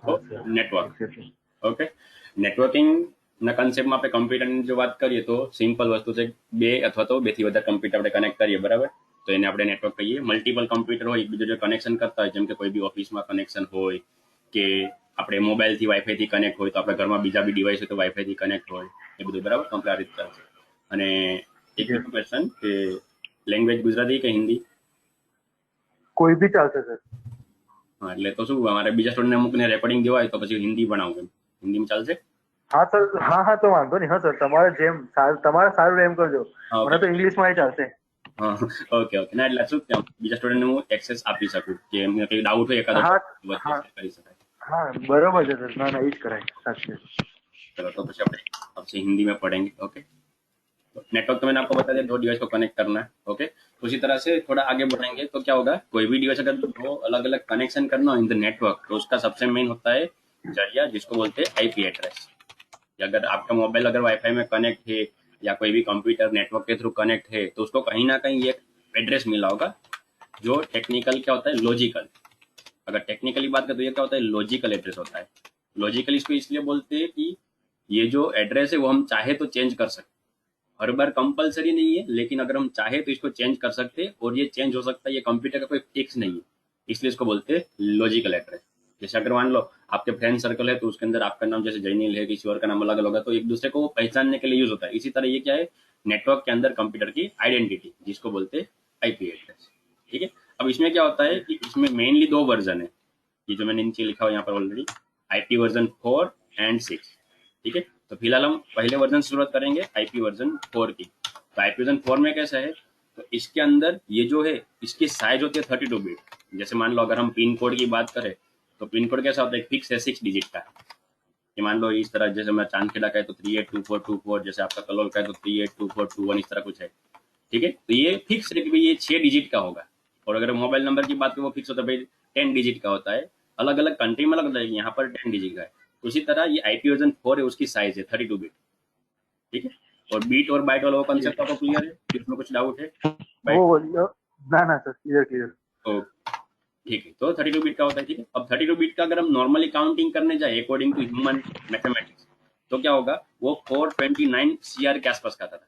તો network. Okay, નેટવર્કિંગના કન્સેપ્ટમાં આપણે કમ્પ્યુટરની જો વાત કરીએ તો સિમ્પલ વસ્તુ છે, બે અથવા તો બેથી વધારે કમ્પ્યુટર આપણે કનેક્ટ કરીએ, બરાબર, તો એને આપણે નેટવર્ક કહીએ. મલ્ટિપલ કમ્પ્યુટર હોય એકબીજા જો કનેક્શન કરતા હોય, જેમ કે કોઈ બી ઓફિસમાં કનેક્શન હોય કે આપણે મોબાઈલથી વાઈફાઈથી કનેક્ટ હોય, તો આપણા ઘરમાં બીજા બી ડિવાઇસ હોય તો વાઈફાઈથી કનેક્ટ હોય, એ બધું બરાબર કમ્પ્લીટ આ રીતે ચાલશે. અને એક બીજું ક્વેશ્ચન કે લેંગ્વેજ ગુજરાતી કે હિન્દી? કોઈ બી ચાલશે સર. હા, એટલે તો શું અમારે બીજા સ્ટુડન્ટને અમુકને રેકોર્ડિંગ દેવા હોય તો પછી હિન્દી ભણાવું, એમ હિન્દીમાં ચાલશે? હા સર, હા તો વાંધો નહીં. હા સર, તમારે જેમ તમારે સારું એમ કરજો. હા, ઓકે. મને તો ઇંગ્લિશમાં ચાલશે. હા, ઓકે ઓકે. ના એટલે શું કે બીજા સ્ટુડન્ટને હું એક્સેસ આપી શકું કે એમને કંઈ ડાઉટ હોય એકાદો હા વચ્ચે હા શેર કરી શકાય. हाँ बराबर है सर. ना ये कराए साथ में. चलो तो પછી આપણે आपसे हिंदी में पढ़ेंगे. ओके, तो नेटवर्क तो मैंने आपको बता दिया, दो डिवाइस को कनेक्ट करना है. ओके, तो उसी तरह से थोड़ा आगे बढ़ेंगे तो क्या होगा, कोई भी डिवाइस अगर दो अलग अलग कनेक्शन करना हो इन द नेटवर्क, तो उसका सबसे मेन होता है जरिया, जिसको बोलते हैं आईपी एड्रेस. अगर आपका मोबाइल अगर वाईफाई में कनेक्ट है या कोई भी कंप्यूटर नेटवर्क के थ्रू कनेक्ट है, तो उसको कहीं ना कहीं एक एड्रेस मिला होगा जो टेक्निकल क्या होता है, लॉजिकल. अगर टेक्निकली बात करें तो ये क्या होता है, लॉजिकल एड्रेस होता है. लॉजिकल इसको इसलिए बोलते हैं कि ये जो एड्रेस है वो हम चाहे तो चेंज कर सकते, हर बार कंपलसरी नहीं है, लेकिन अगर हम चाहे तो इसको चेंज कर सकते हैं, और ये चेंज हो सकता है, ये कंप्यूटर का कोई फिक्स नहीं है, इसलिए इसको बोलते हैं लॉजिकल एड्रेस. जैसे अगर मान लो आपके फ्रेंड सर्कल है तो उसके अंदर आपका नाम जैसे जैनिल है, किसी और का नाम अलग अलग होगा, तो एक दूसरे को पहचानने के लिए यूज होता है. इसी तरह ये क्या है, नेटवर्क के अंदर कंप्यूटर की आइडेंटिटी, जिसको बोलते हैं आईपी एड्रेस. ठीक है, अब इसमें क्या होता है कि इसमें मेनली दो वर्जन है, ये जो मैंने नीचे लिखा हुआ यहाँ पर ऑलरेडी, आईपी वर्जन 4 एंड 6. ठीक है, तो फिलहाल हम पहले वर्जन से शुरुआत करेंगे, आईपी वर्जन 4 की. तो आईपी वर्जन 4 में कैसा है, तो इसके अंदर ये जो है इसकी साइज होती है 32 बिट. जैसे मान लो अगर हम पिन कोड की बात करें तो पिन कोड कैसा होता है, फिक्स है 6 डिजिट का. ये मान लो इस तरह, जैसे मैं चांदखेड़ा का है तो 382424, जैसे आपका कलोल का है तो 382421, इस तरह कुछ है. ठीक है, तो ये फिक्स है कि भाई ये 6 डिजिट का होगा. और अगर मोबाइल नंबर की बात करें वो फिक्स होता है भाई 10 डिजिट का होता है. अलग अलग कंट्री में अलग होता है, यहाँ पर 10 डिजिट का है. उसी तरह ये आईपी वर्जन 4 है, उसकी साइज है 32 बिट. ठीक है, और बीट और बाइट वाला वो कंसेप्ट आपको क्लियर है, इसमें कुछ डाउट है? बाइट वो ना ना सर, क्लियर क्लियर. तो ठीक है, तो 32 बिट का होता है. ठीक है, अब 32 बिट का अगर हम नॉर्मली काउंटिंग करने जाए अकॉर्डिंग टू ह्यूमन मैथमेटिक्स, तो क्या होगा, वो 429 सीआर के आसपास का था,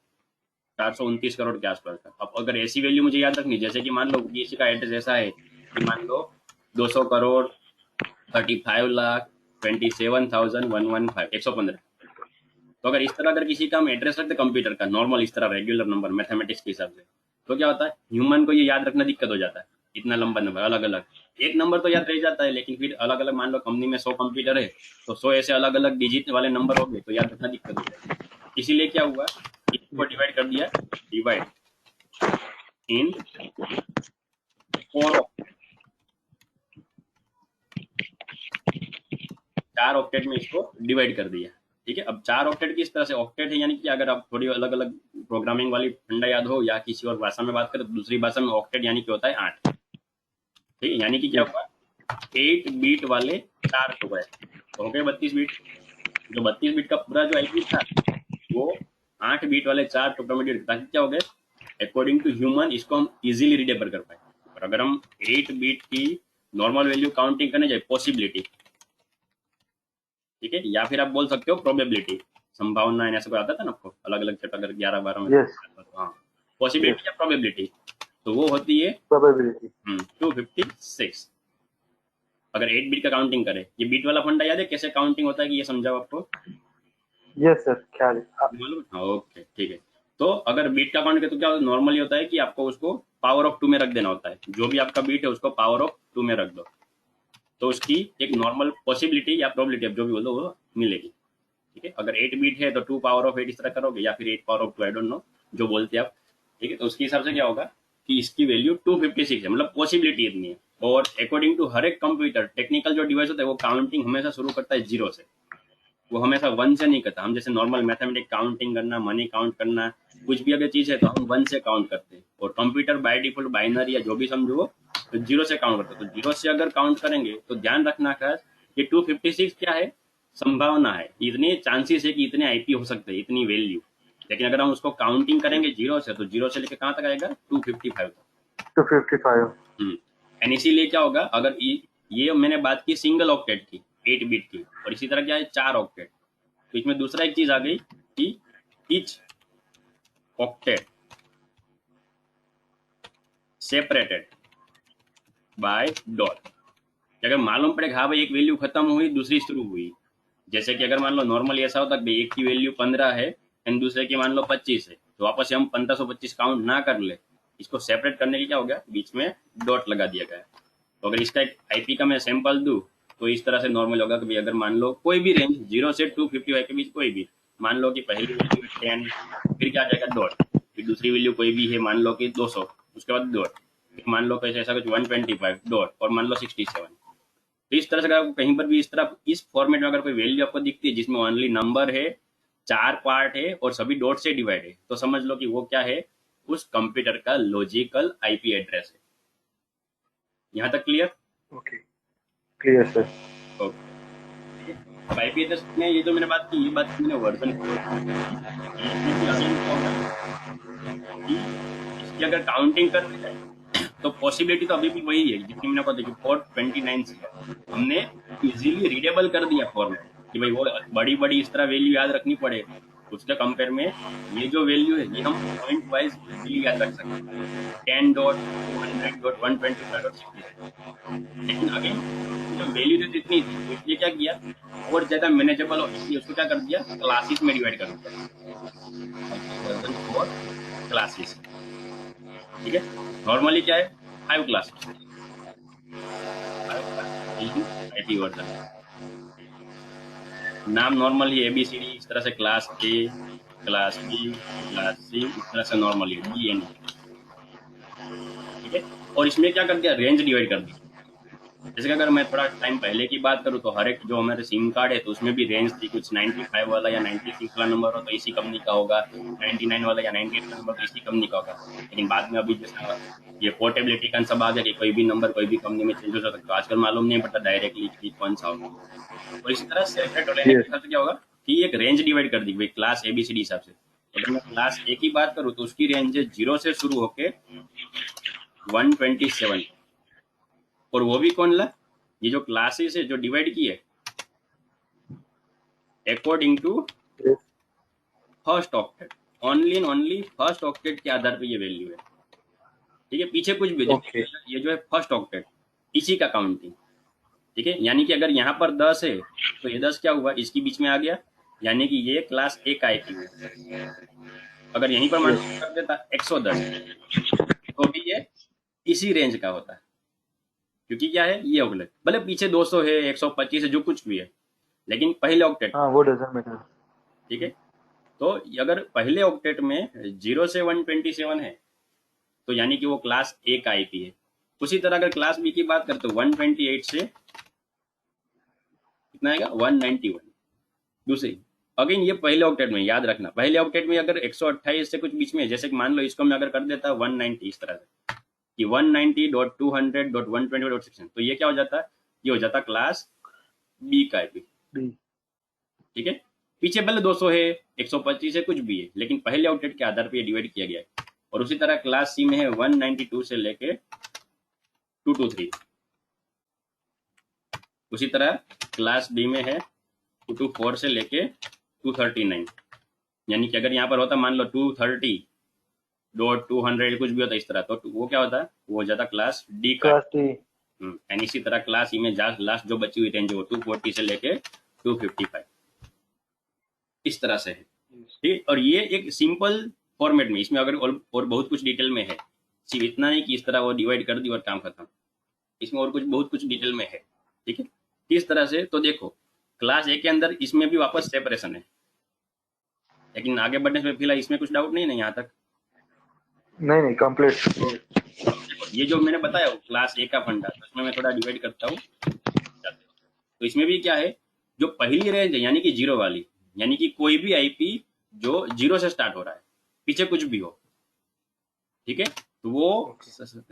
429 करोड़ के आसपास का. अब अगर ऐसी वैल्यू मुझे याद रखनी, जैसे कि मान लो किसी का एड्रेस ऐसा है कि मान लो 200 करोड़ 35 लाख 27,115 115, तो अगर इस तरह अगर किसी का हम एड्रेस रखते कंप्यूटर का नॉर्मल, इस तरह रेगुलर नंबर मैथमेटिक्स के हिसाब से, तो क्या होता है, ह्यूमन को ये याद रखना दिक्कत हो जाता है, इतना लंबा नंबर अलग अलग. एक नंबर तो याद रह जाता है, लेकिन फिर अलग अलग, मान लो कंपनी में 100 कंप्यूटर है तो 100 ऐसे अलग अलग डिजिट वाले नंबर हो गए, तो याद रखना दिक्कत हो जाएगी. इसीलिए क्या हुआ, इसको डिवाइड कर दिया, डिवाइड इन 4 ऑक्टेट, 4 ऑक्टेट में इसको डिवाइड कर दिया. ठीक है, अब 4 ऑक्टेट किस तरह से ऑक्टेट है, यानी कि अगर आप थोड़ी अलग अलग प्रोग्रामिंग वाली फंडा याद हो या किसी और भाषा में बात करें तो दूसरी भाषा में ऑक्टेट यानी कि होता है 8. ठीक है, यानी कि क्या हुआ, 8 बीट वाले 4 टुकड़े, तो हो गए 32 बीट. जो 32 बीट का पूरा जो आईपी था वो 8 बीट वाले 4 टुकड़ों में डिवाइड, ताकि क्या हो गए, अकॉर्डिंग टू ह्यूमन इसको हम इजीली रीडेबल कर पाए. और अगर हम 8 बीट की नॉर्मल वैल्यू काउंटिंग करने जाए, पॉसिबिलिटी, ठीक है, या फिर आप बोल सकते हो प्रोबेबिलिटी, संभावना, ऐसा कोई आता था ना आपको अलग अलग चैप्टर अगर 11-12 में. यस हाँ, पॉसिबिलिटी या प्रोबेबिलिटी, तो वो होती है प्रोबेबिलिटी. 256. अगर 8 बीट का काउंटिंग करें, ये बीट वाला फंडा याद है कैसे काउंटिंग होता है कि ये समझाओ आपको? यस सर, ख्याल है. मालूम? हाँ, ओके ठीक है. तो अगर बीट का काउंट करें तो क्या नॉर्मली होता है कि आपको उसको पावर ऑफ 2 में रख देना होता है, जो भी आपका बीट है उसको पावर ऑफ 2 में रख दो, तो उसकी एक नॉर्मल पॉसिबिलिटी या प्रोबेबिलिटी, आप जो भी बोलो, वो मिलेगी. ठीक है, अगर 8 बीट है तो 2 पावर ऑफ 8 इस तरह करोगे, या फिर 8 power of 2, I don't know जो बोलते हैं आप. ठीक है, तो उसके हिसाब से क्या होगा कि इसकी वैल्यू 256 है, मतलब पॉसिबिलिटी इतनी है. और अकॉर्डिंग टू हर एक कंप्यूटर टेक्निकल जो डिवाइस होता है वो काउंटिंग हमेशा शुरू करता है 0 से, वो हमेशा 1 से नहीं करता. हम जैसे नॉर्मल मैथमेटिक काउंटिंग करना, मनी काउंट करना, कुछ भी अगर चीज है तो हम 1 से काउंट करते हैं, और कंप्यूटर बाय डिफॉल्ट बाइनरी या जो भी समझो वो तो 0 से काउंट करते हैं. तो 0 से अगर काउंट करेंगे तो ध्यान रखना का ये 256 क्या है, संभावना है, इतने चांसेस है कि इतने आईपी हो सकते हैं, इतनी वैल्यू. लेकिन अगर हम उसको काउंटिंग करेंगे 0 से, तो 0 से लेकर कहाँ तक आएगा, 255 तक. 255. एंड इसीलिए क्या होगा, अगर ये मैंने बात की सिंगल ऑक्टेट की, 8 बिट की, और इसी तरह क्या है 4 ऑक्टेट। तो इसमें दूसरा एक चीज आ गई कि each octet separated by dot. अगर मालूम पड़े हाँ भाई एक वैल्यू खत्म हुई दूसरी शुरू हुई, जैसे कि अगर मान लो नॉर्मली ऐसा होता है कि एक की वैल्यू 15 है एंड दूसरे की मान लो 25 है, तो वापस से हम 1525 काउंट ना कर ले, इसको सेपरेट करने के क्या हो गया बीच में डॉट लगा दिया गया है। तो अगर इसका एक आईपी का मैं सैंपल दूं तो इस तरह से नॉर्मल होगा कि भाई अगर मान लो कोई भी रेंज 0 से 255 के बीच कोई भी, मान लो कि पहली वैल्यू 10, फिर क्या आ जाएगा डॉट, फिर दूसरी वैल्यू कोई भी है मान लो कि 200, उसके बाद डॉट, फिर मान लो कैसे ऐसा कुछ 125 डॉट, और मान लो 67। तो इस तरह से अगर आपको कहीं पर भी इस तरह इस फॉर्मेट में अगर कोई वैल्यू आपको दिखती है जिसमें ओनली नंबर है, 4 पार्ट है और सभी डॉट से डिवाइड है, तो समझ लो कि वो क्या है, उस कंप्यूटर का लॉजिकल आईपी एड्रेस है। यहाँ तक clear? Okay, clear sir. Okay. अब आईपी एड्रेस में ये जो मैंने बात की, ये बात मैंने वर्जन 4 की बात की, इसमें भी अगेन क्या होगा कि इसकी अगर काउंटिंग कर ली जाए तो पॉसिबिलिटी तो अभी भी वही है जितनी मैंने आपको देखी, पोर्ट 29 से है। हमने इजीली रीडेबल कर दिया फॉर्मेट कि भाई वो बड़ी बड़ी इस तरह वैल्यू याद रखनी पड़े, उसके कंपेयर में ये जो वैल्यू है ये हम पॉइंट वाइज इजीली याद रख सकते हैं, 10 डॉट 200 डॉट 125 डॉट 66। लेकिन अगेन जो वैल्यू थी इतनी थी तो इसलिए क्या किया, और ज्यादा मैनेजेबल हो इसलिए उसको क्या कर दिया, क्लासेस में डिवाइड कर दिया, वर्जन 4 क्लासेस। ठीक है, नॉर्मली क्या है 5 classes, 5 classes in IT version में। नाम नॉर्मल ही एबीसीडी इस तरह से, class A, class B, class C, इस तरह से नॉर्मली डी एन। ठीक है, और इसमें क्या कर दिया, रेंज डिवाइड कर दी। जैसे कि अगर मैं थोड़ा टाइम पहले की बात करूँ तो हर एक जो हमारे सिम कार्ड है तो उसमें भी रेंज थी, कुछ 95 वाला या 96 वाला नंबर हो तो इसी कंपनी का होगा, 99 वाला या 98 का नंबर तो इसी कंपनी का होगा। लेकिन बाद में अभी जैसा ये पोर्टेबिलिटी का सब आ गया कि कोई भी नंबर कोई भी कंपनी में चेंज हो सकता है, तो आजकल मालूम नहीं पड़ता डायरेक्टली कि कौन सा होगा। और इसी तरह सेपरेट लेने के यस। हिसाब से क्या होगा कि एक रेंज डिवाइड कर दी भाई क्लास एबीसीडी हिसाब से। तो अगर मैं क्लास ए की बात करूँ तो उसकी रेंज है 0 से शुरू होके 127, और वो भी कौन ला, ये जो क्लासेस है जो डिवाइड की है according to first octet, only and only first octet के आधार पे ये वैल्यू है। ठीक है, पीछे कुछ भी ओके। ये जो है फर्स्ट ऑक्टेट इसी का काउंटिंग। ठीक है, यानी कि अगर यहाँ पर 10 है तो ये 10 क्या हुआ इसकी बीच में आ गया, यानी कि ये क्लास ए का आईपी है। अगर यहीं पर मान लो कर देता 110 तो भी ये इसी रेंज का होता है, क्योंकि क्या है ये अगले भले पीछे 200 है 125 है जो कुछ भी है, लेकिन पहले ऑक्टेट। हाँ, वो डजंट मैटर। ठीक है, तो अगर पहले ऑक्टेट में 0 से 127 है तो यानी कि वो क्लास ए का आईपी है। उसी तरह अगर क्लास बी की बात करें तो 128 से कितना आएगा 191 दूसरी। अगेन ये पहले ऑक्टेट में याद रखना, पहले ऑक्टेट में अगर 128 से कुछ बीच में, जैसे कि मान लो इसको मैं अगर कर देता 190 इस तरह से कि 190.200.120.16, तो ये क्या हो जाता है, ये हो जाता क्लास बी का आईपी। बी। ठीक है, पीछे भले 200 है 125 है कुछ भी है, लेकिन पहले आउटलेट के आधार पर ये डिवाइड किया गया है। और उसी तरह क्लास सी में है 192 से लेके 223, उसी तरह क्लास डी में है 224 से लेके 239। यानी कि अगर यहाँ पर होता मान लो 230.200 कुछ भी होता इस तरह, तो वो क्या होता, वो हो जाता क्लास डी का। Class D. एंड इसी तरह क्लास ई में लास्ट जो बची हुई रेंज वो 240 से लेके 255 इस तरह से है। ठीक है, और ये एक सिंपल फॉर्मेट में, इसमें अगर और बहुत कुछ डिटेल में है, सिर्फ इतना नहीं कि इस तरह वो डिवाइड कर दी और काम खत्म, इसमें और कुछ बहुत कुछ डिटेल में है। ठीक है, किस तरह से, तो देखो क्लास ए के अंदर इसमें भी वापस सेपरेशन है, लेकिन आगे बढ़ने से फिलहाल इसमें कुछ डाउट नहीं है यहाँ तक। नहीं नहीं, कंप्लीट। देखो ये जो मैंने बताया क्लास ए का फंडा, तो इसमें मैं थोड़ा डिवाइड करता हूँ। तो इसमें भी क्या है, जो पहली रेंज है यानी कि 0 वाली, यानी कि कोई भी आईपी जो 0 से स्टार्ट हो रहा है पीछे कुछ भी हो, ठीक है, तो वो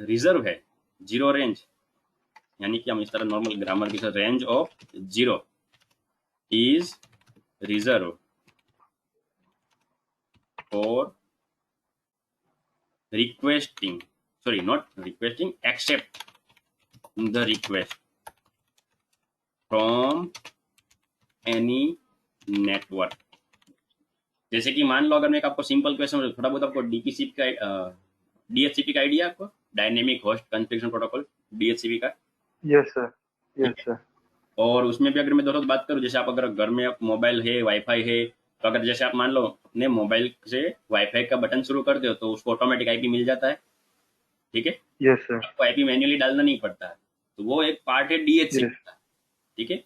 रिजर्व है 0 रेंज। यानी कि हम इस तरह नॉर्मल ग्रामर की range of 0 is reserve for requesting, sorry not requesting, accept the request from any network. जैसे कि मान लो अगर मैं एक आपको सिंपल क्वेश्चन, थोड़ा बहुत आपको डीसीपी का डीएचसीपी का आइडिया, आपको dynamic host configuration protocol, DHCP का। यस सर, ठीक यस है, सर। और उसमें भी अगर मैं दोस्तों बात करूँ, जैसे आप अगर घर में आप मोबाइल है, वाईफाई है, तो अगर जैसे आप मान लो अपने मोबाइल से वाईफाई का बटन शुरू कर दो तो उसको ऑटोमेटिक आईपी मिल जाता है। ठीक है, यस सर। आपको आईपी मैन्युअली डालना नहीं पड़ता है, तो वो एक पार्ट है डीएचसीपी यस। का। ठीक है,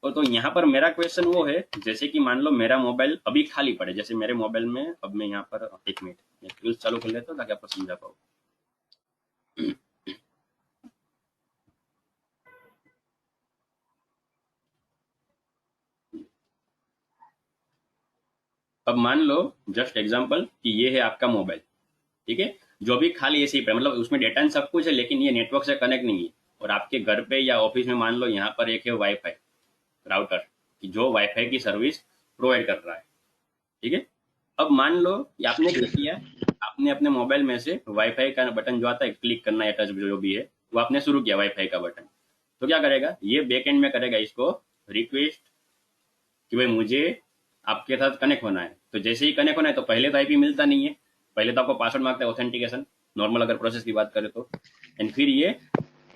तो यहाँ पर मेरा क्वेश्चन वो है, जैसे कि मान लो मेरा मोबाइल अभी खाली पड़े, जैसे मेरे मोबाइल में अब मैं यहाँ पर एक मिनट मैं टूल्स चालू कर लेता हूँ ताकि आपको समझा पाऊँ। अब मान लो जस्ट एग्जांपल कि ये है आपका मोबाइल। ठीक है, जो भी खाली ऐसे ही पे, मतलब उसमें डेटा एंड सब कुछ है, लेकिन ये नेटवर्क से कनेक्ट नहीं है। और आपके घर पे या ऑफिस में मान लो यहाँ पर एक है वाईफाई राउटर, कि जो वाईफाई की सर्विस प्रोवाइड कर रहा है। ठीक है, अब मान लो कि आपने क्या यस। किया, आपने अपने मोबाइल में से वाईफाई का बटन जो आता है क्लिक करना या टच जो भी है, वो आपने शुरू किया वाईफाई का बटन। तो क्या करेगा ये बैक एंड में करेगा इसको रिक्वेस्ट कि भाई मुझे आपके साथ कनेक्ट होना है। तो जैसे ही कनेक्ट होना है तो पहले तो आईपी मिलता नहीं है, पहले तो आपको पासवर्ड मांगता है ऑथेंटिकेशन, नॉर्मल अगर प्रोसेस की बात करें तो। एंड फिर ये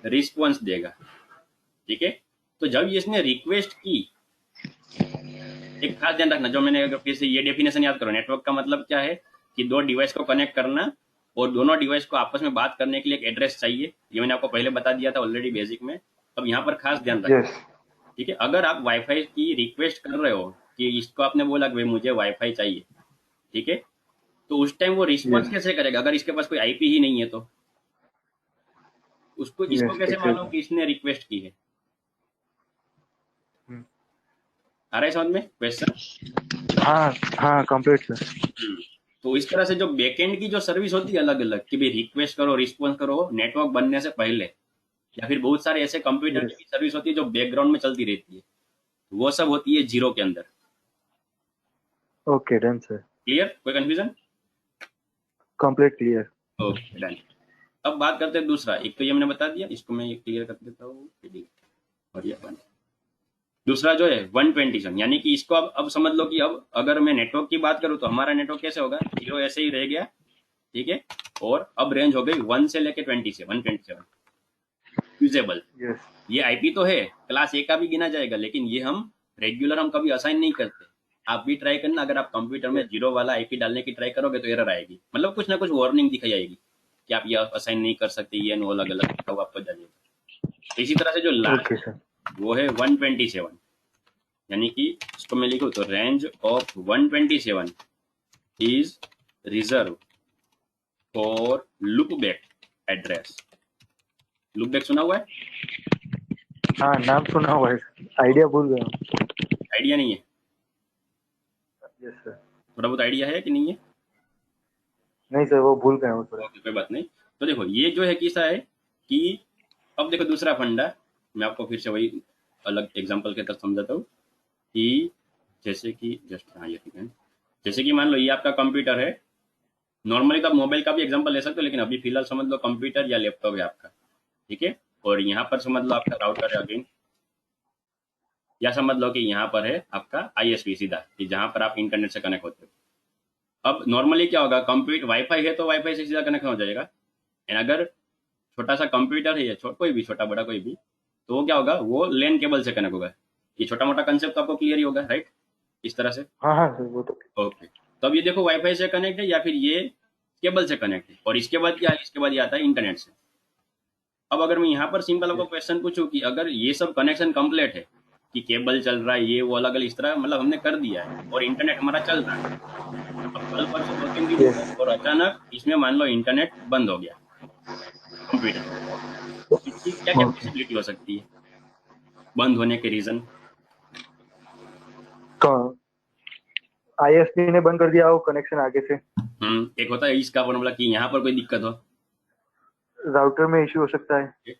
रिस्पॉन्स देगा। ठीक है, तो जब इसने रिक्वेस्ट की, एक खास ध्यान रखना, जो मैंने अगर फिर से ये डेफिनेशन याद करो, नेटवर्क का मतलब क्या है कि दो डिवाइस को कनेक्ट करना, और दोनों डिवाइस को आपस में बात करने के लिए एक एड्रेस चाहिए। ये मैंने आपको पहले बता दिया था ऑलरेडी बेसिक में। अब यहाँ पर खास ध्यान रखना। यस। ठीक है, अगर आप वाईफाई की रिक्वेस्ट कर रहे हो कि इसको आपने बोला कि भाई मुझे वाईफाई चाहिए, ठीक है, तो उस टाइम वो रिस्पॉन्स यस। कैसे करेगा अगर इसके पास कोई आईपी ही नहीं है तो? उसको इसको यस कैसे मालूम एग्जैक्टली। कि इसने रिक्वेस्ट की है? आ रहा है समझ में क्वेश्चन? हाँ हाँ, कंप्लीट सर। तो इस तरह से जो बैकएंड की जो सर्विस होती है अलग अलग, कि भाई रिक्वेस्ट करो रिस्पॉन्स करो नेटवर्क बनने से पहले, या फिर बहुत सारे ऐसे कंप्यूटर की यस। भी सर्विस होती है जो बैकग्राउंड में चलती रहती है, वो सब होती है जीरो के अंदर। Okay done sir. क्लियर, कोई confusion? Complete clear. Okay done. अब बात करते हैं दूसरा, एक तो ये मैंने बता दिया, इसको मैं क्लियर कर देता हूँ। और ये बन दूसरा जो है 127, यानी कि इसको अब समझ लो कि अब अगर मैं नेटवर्क की बात करूं तो हमारा नेटवर्क कैसे होगा, जीरो ऐसे ही रह गया। ठीक है, और अब रेंज हो गई 1 से लेके 20 से 127 यूजेबल। यस। ये आईपी तो है, क्लास ए का भी गिना जाएगा, लेकिन ये हम रेगुलर हम कभी असाइन नहीं करते। आप भी ट्राई करना, अगर आप कंप्यूटर में यस। जीरो वाला आईपी डालने की ट्राई करोगे तो एरर आएगी, मतलब कुछ ना कुछ वार्निंग दिखाई आएगी कि आप ये असाइन नहीं कर सकते, ये नो अलग अलग लिखा हुआ आपको जाएगा। इसी तरह से जो लास्ट ओके है सर। वो है 127, यानी कि इसको मैं लिखूं तो range of 127 is reserve for loopback address. Loopback सुना हुआ है? हाँ नाम सुना हुआ है, आइडिया भूल गया हूँ। आइडिया नहीं है? Yes sir. थोड़ा बहुत आइडिया है कि नहीं है? नहीं सर, वो भूल गया हूँ थोड़ा। ओके, कोई बात नहीं। तो देखो ये जो है किस्सा है कि अब देखो दूसरा फंडा, मैं आपको फिर से वही अलग एग्जांपल के तरफ समझाता हूँ कि जैसे कि जस्ट हाँ ये ठीक है, जैसे कि मान लो ये आपका कंप्यूटर है। नॉर्मली तो आप मोबाइल का भी एग्जांपल ले सकते हो, लेकिन अभी फिलहाल समझ लो कंप्यूटर या लैपटॉप है आपका। ठीक है, और यहाँ पर समझ लो आपका राउटर है अगेन, या समझ लो कि यहाँ पर है आपका आईएसपी सीधा, कि जहाँ पर आप इंटरनेट से कनेक्ट होते हो। अब नॉर्मली क्या होगा, कंप्यूटर वाईफाई है तो वाईफाई से सीधा कनेक्ट हो जाएगा। एंड अगर छोटा सा कंप्यूटर है या कोई भी छोटा बड़ा कोई भी, तो वो क्या होगा, वो लैन केबल से कनेक्ट होगा। ये छोटा मोटा कंसेप्ट तो आपको क्लियर ही होगा, राइट? इस तरह से। हाँ हाँ सर, वो तो। ओके, तो अब ये देखो वाईफाई से कनेक्ट है या फिर ये केबल से कनेक्ट है, और इसके बाद क्या है, इसके बाद ये आता है इंटरनेट से। अब अगर मैं यहाँ पर सिंपल आपको यस। क्वेश्चन पूछूं कि अगर ये सब कनेक्शन कंप्लीट है, कि केबल चल रहा है, ये वो अलग अलग इस तरह मतलब हमने कर दिया है, और इंटरनेट हमारा चल रहा है, अब कल परसों 2-3 दिन यस। हुए और अचानक इसमें मान लो इंटरनेट बंद हो गया कंप्यूटर, तो इसकी क्या क्या ओके। पॉसिबिलिटी हो सकती है बंद होने के रीजन? आईएसपी ने बंद कर दिया हो कनेक्शन आगे से। एक होता है इसका मतलब कि यहाँ पर कोई दिक्कत हो, राउटर में इश्यू हो सकता है।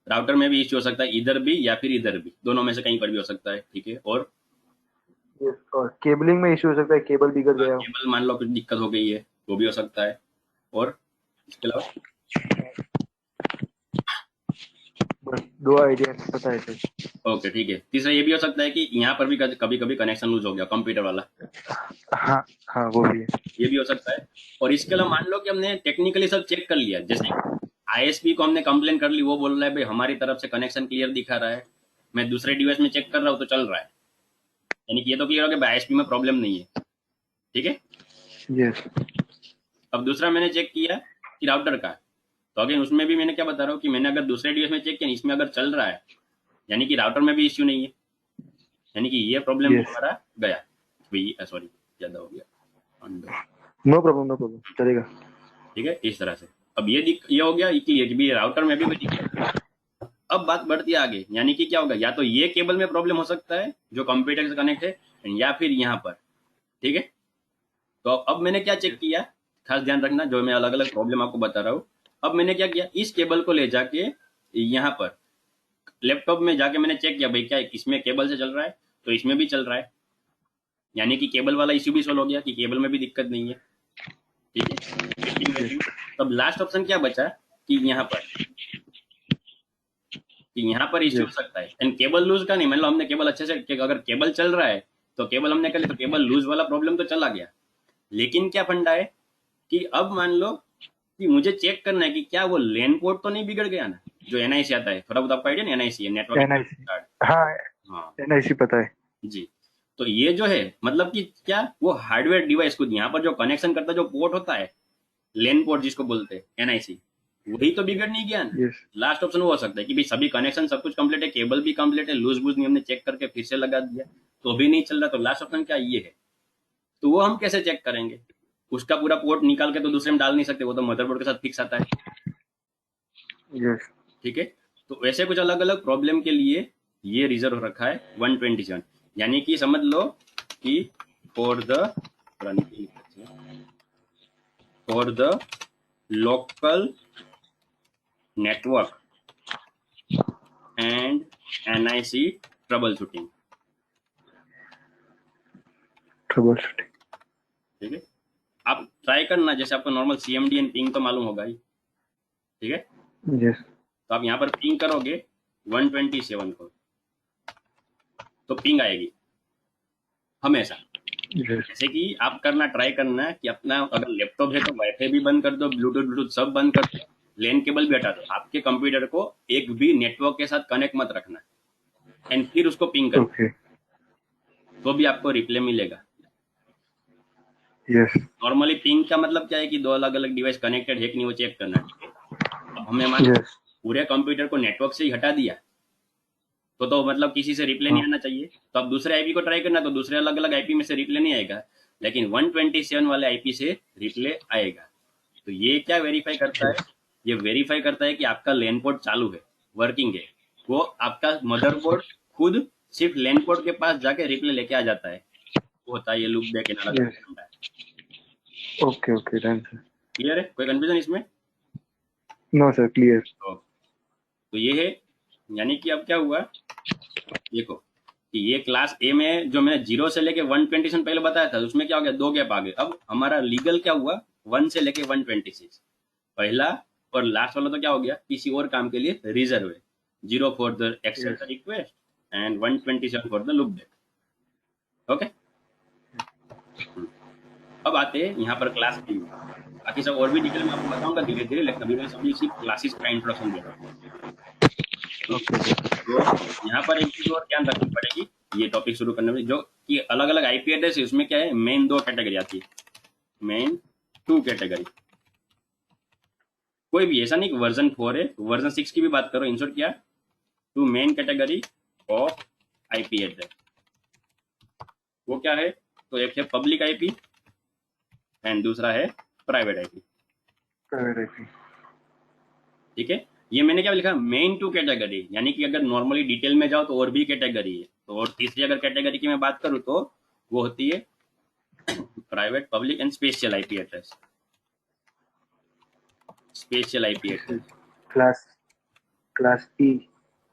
राउटर में भी इश्यू हो सकता है, इधर भी या फिर इधर भी, दोनों में से कहीं पर भी हो सकता है। ठीक है, और यस, और केबलिंग में इश्यू हो सकता है, केबल बिगड़ गया हो। केबल मान लो कुछ दिक्कत हो गई है, वो भी हो सकता है। और इसके अलावा बस 2 आइडिया पता है सर। ओके ठीक है। तीसरा ये भी हो सकता है कि यहाँ पर भी कभी कभी कनेक्शन लूज हो गया कंप्यूटर वाला, हाँ हाँ, वो भी है। ये भी हो सकता है। और इसके अलावा मान लो कि हमने टेक्निकली सब चेक कर लिया, जैसे आईएसपी को हमने कंप्लेन कर ली, वो बोल रहा है भाई हमारी तरफ से कनेक्शन क्लियर दिखा रहा है, मैं दूसरे डिवाइस में चेक कर रहा हूँ तो चल रहा है, यानी कि ये तो क्लियर हो गया आईएसपी में प्रॉब्लम नहीं है। ठीक है। यस। अब दूसरा मैंने चेक किया कि राउटर का, तो अगेन उसमें भी मैंने क्या बता रहा हूँ कि मैंने अगर दूसरे डिवाइस में चेक किया, इसमें अगर चल रहा है, यानी कि राउटर में भी इश्यू नहीं है, यानी कि ये प्रॉब्लम भी यस। हमारा गया भाई। सॉरी, ज्यादा हो गया, undo। No problem, no problem, चलेगा। ठीक है, इस तरह से अब ये हो गया क्लियर कि भी राउटर में भी कोई दिक्कत नहीं है। अब बात बढ़ती है आगे, यानी कि क्या होगा, या तो ये केबल में प्रॉब्लम हो सकता है जो कंप्यूटर से कनेक्ट है, या फिर यहाँ पर। ठीक है। तो अब मैंने क्या चेक किया, खास ध्यान रखना, जो मैं अलग अलग प्रॉब्लम आपको बता रहा हूँ। अब मैंने क्या किया, इस केबल को ले जाके यहाँ पर लैपटॉप में जाके मैंने चेक किया भाई क्या इसमें केबल से चल रहा है, तो इसमें भी चल रहा है, यानी कि केबल वाला इश्यू भी सोल्व हो गया कि केबल में भी दिक्कत नहीं है। ठीक है, वेटिंग वेटिंग। तब लास्ट ऑप्शन क्या बचा कि यहाँ पर इश्यू हो यस। सकता है, एंड केबल लूज का नहीं, मान लो हमने केबल अच्छे से अगर केबल चल रहा है तो केबल हमने कर लिया, तो केबल लूज वाला प्रॉब्लम तो चला गया। लेकिन क्या फंडा है कि अब मान लो कि मुझे चेक करना है कि क्या वो लेन पोर्ट तो नहीं बिगड़ गया ना, जो एनआईसी आता है, थोड़ा बहुत आपको आइडिया, एनआईसी है, नेटवर्क एनआईसी। कार्ड। हाँ, हाँ एनआईसी पता है। जी। तो ये जो है मतलब कि क्या वो हार्डवेयर डिवाइस को यहाँ पर जो कनेक्शन करता है, जो पोर्ट होता है, लेन पोर्ट जिसको बोलते हैं एनआईसी, वही तो बिगड़ नहीं गया ना। यस। लास्ट ऑप्शन वो हो सकता है कि भाई सभी कनेक्शन सब कुछ कंप्लीट है, केबल भी कंप्लीट है, लूज बूज नहीं हमने चेक करके फिर से लगा दिया तो भी नहीं चल रहा, तो लास्ट ऑप्शन क्या ये है। तो वो हम कैसे चेक करेंगे, उसका पूरा पोर्ट निकाल के तो दूसरे में डाल नहीं सकते, वो तो मदरबोर्ड के साथ फिक्स आता है। यस। ठीक है। तो ऐसे कुछ अलग अलग प्रॉब्लम के लिए ये रिजर्व रखा है 127, यानी कि समझ लो कि for the local network and NIC trouble shooting. Trouble shooting. ठीक है। आप ट्राई करना, जैसे आपको नॉर्मल सीएमडी एंड पिंग तो मालूम होगा ही। ठीक है। यस। तो आप यहाँ पर पिंग करोगे 127 को, तो पिंग आएगी हमेशा। यस। जैसे कि आप करना, ट्राई करना कि अपना अगर लैपटॉप है तो वाईफाई भी बंद कर दो, ब्लूटूथ ब्लूटूथ सब बंद कर दो, लैन केबल भी हटा दो, आपके कंप्यूटर को एक भी नेटवर्क के साथ कनेक्ट मत रखना, एंड फिर उसको पिंग करना, ओके। तो भी आपको रिप्ले मिलेगा। यस। नॉर्मली पिंग का मतलब क्या है कि दो अलग अलग डिवाइस कनेक्टेड है कि नहीं वो चेक करना। ठीक है। अब हमें मान लो यस। पूरे कंप्यूटर को नेटवर्क से ही हटा दिया, तो मतलब किसी से रिप्ले नहीं हाँ। आना चाहिए, तो अब दूसरे आईपी को ट्राई करना, तो दूसरे अलग अलग आईपी में से रिप्ले नहीं आएगा, लेकिन 127 वाले आईपी से रिप्ले आएगा। तो ये क्या वेरीफाई करता है, यस। ये वेरीफाई करता है कि आपका लैन पोर्ट चालू है, वर्किंग है, वो आपका मदरबोर्ड खुद सिर्फ लैन पोर्ट के पास जाके रिप्ले लेके आ जाता है, वो होता है ये loop back yes. Analysis. Okay okay, done sir. Clear है, कोई कंफ्यूजन इसमें? No sir, clear. तो ये है, यानी कि अब क्या हुआ देखो कि ये क्लास ए में जो मैंने 0 से लेके 127 पहले बताया था, उसमें क्या हो गया, 2 गैप आ गए। अब हमारा लीगल क्या हुआ, 1 से लेके 126 पहला, और लास्ट वाला तो क्या हो गया, किसी और काम के लिए रिजर्व है, 0 for the except yes. Request and 127 for the look back. Okay. अब आते हैं यहाँ पर क्लास बी में, बाकी सब और भी डिटेल में आपको बताऊंगा धीरे धीरे, लेकिन अभी मैं सभी सिर्फ क्लासेस का इंट्रोडक्शन दे रहा हूँ। Okay sir. तो यहाँ पर एक चीज और ध्यान रखनी पड़ेगी ये टॉपिक शुरू करने में, जो कि अलग अलग आईपी एड्रेस है, उसमें क्या है, मेन 2 कैटेगरी आती है, मेन 2 कैटेगरी। कोई भी ऐसा नहीं कि वर्जन 4 है, वर्जन 6 की भी बात करो, इंसर्ट किया, two main category of IP address. वो क्या है, तो एक है पब्लिक आईपी एंड दूसरा है प्राइवेट आईपी। Private IP. ठीक है। ये मैंने क्या लिखा, मेन 2 कैटेगरी, यानी कि अगर नॉर्मली डिटेल में जाओ तो और भी कैटेगरी है, तो और तीसरी अगर कैटेगरी की मैं बात करूँ तो वो होती है private, public and special IP address. Special IP address, class class ई।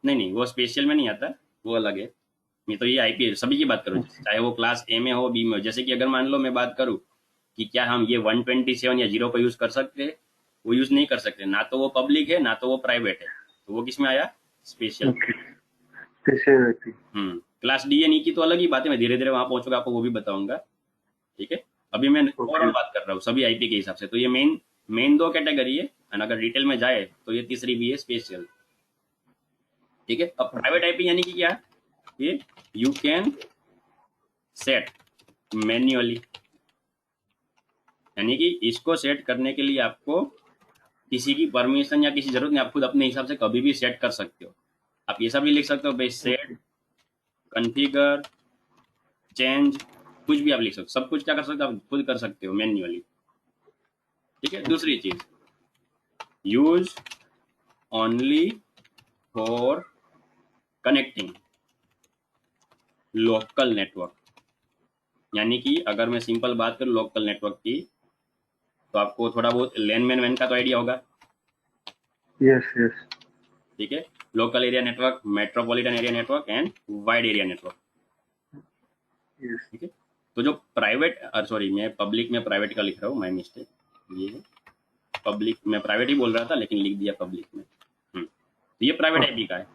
नहीं नहीं, वो स्पेशल में नहीं आता, वो अलग है। मैं तो ये आईपी सभी की बात करूँ, चाहे वो क्लास ए में हो, बी में हो। जैसे कि अगर मान लो मैं बात करूँ कि क्या हम ये 127 या 0 को यूज कर सकते हैं, वो यूज नहीं कर सकते, ना तो वो पब्लिक है ना तो वो प्राइवेट है, तो वो किस में आया, special. Okay, speciality. Class D and E की तो अलग ही बात है, मैं धीरे धीरे वहां पहुंचूंगा, आपको वो भी बताऊंगा। ठीक है, अभी मैं ओवरऑल ओके, बात कर रहा हूँ सभी आईपी के हिसाब से। तो ये मेन मेन दो कैटेगरी है, एंड अगर डिटेल में जाए तो ये तीसरी भी है, स्पेशल। ठीक है, अब प्राइवेट आईपी यानी कि क्या, ये यू कैन सेट मैन्युअली, यानी कि इसको सेट करने के लिए आपको किसी की परमिशन या किसी जरूरत नहीं, आप खुद अपने हिसाब से कभी भी सेट कर सकते हो। आप ये सब भी लिख सकते हो भाई, सेट, ओके, कॉन्फ़िगर, चेंज, कुछ भी आप लिख सकते हो, सब कुछ क्या कर सकते हो आप खुद कर सकते हो मैन्युअली। ठीक है, दूसरी चीज, use only for connecting local network, यानी कि अगर मैं सिंपल बात करूँ लोकल नेटवर्क की, तो आपको थोड़ा बहुत लैन मैन वैन का तो आइडिया होगा। यस यस, ठीक है, local area network, metropolitan area network and wide area network. Yes, ठीक है, तो जो प्राइवेट, सॉरी मैं पब्लिक में प्राइवेट का लिख रहा हूँ, माय मिस्टेक, ये है पब्लिक, मैं प्राइवेट ही बोल रहा था लेकिन लिख दिया पब्लिक में। तो ये प्राइवेट आईपी का है,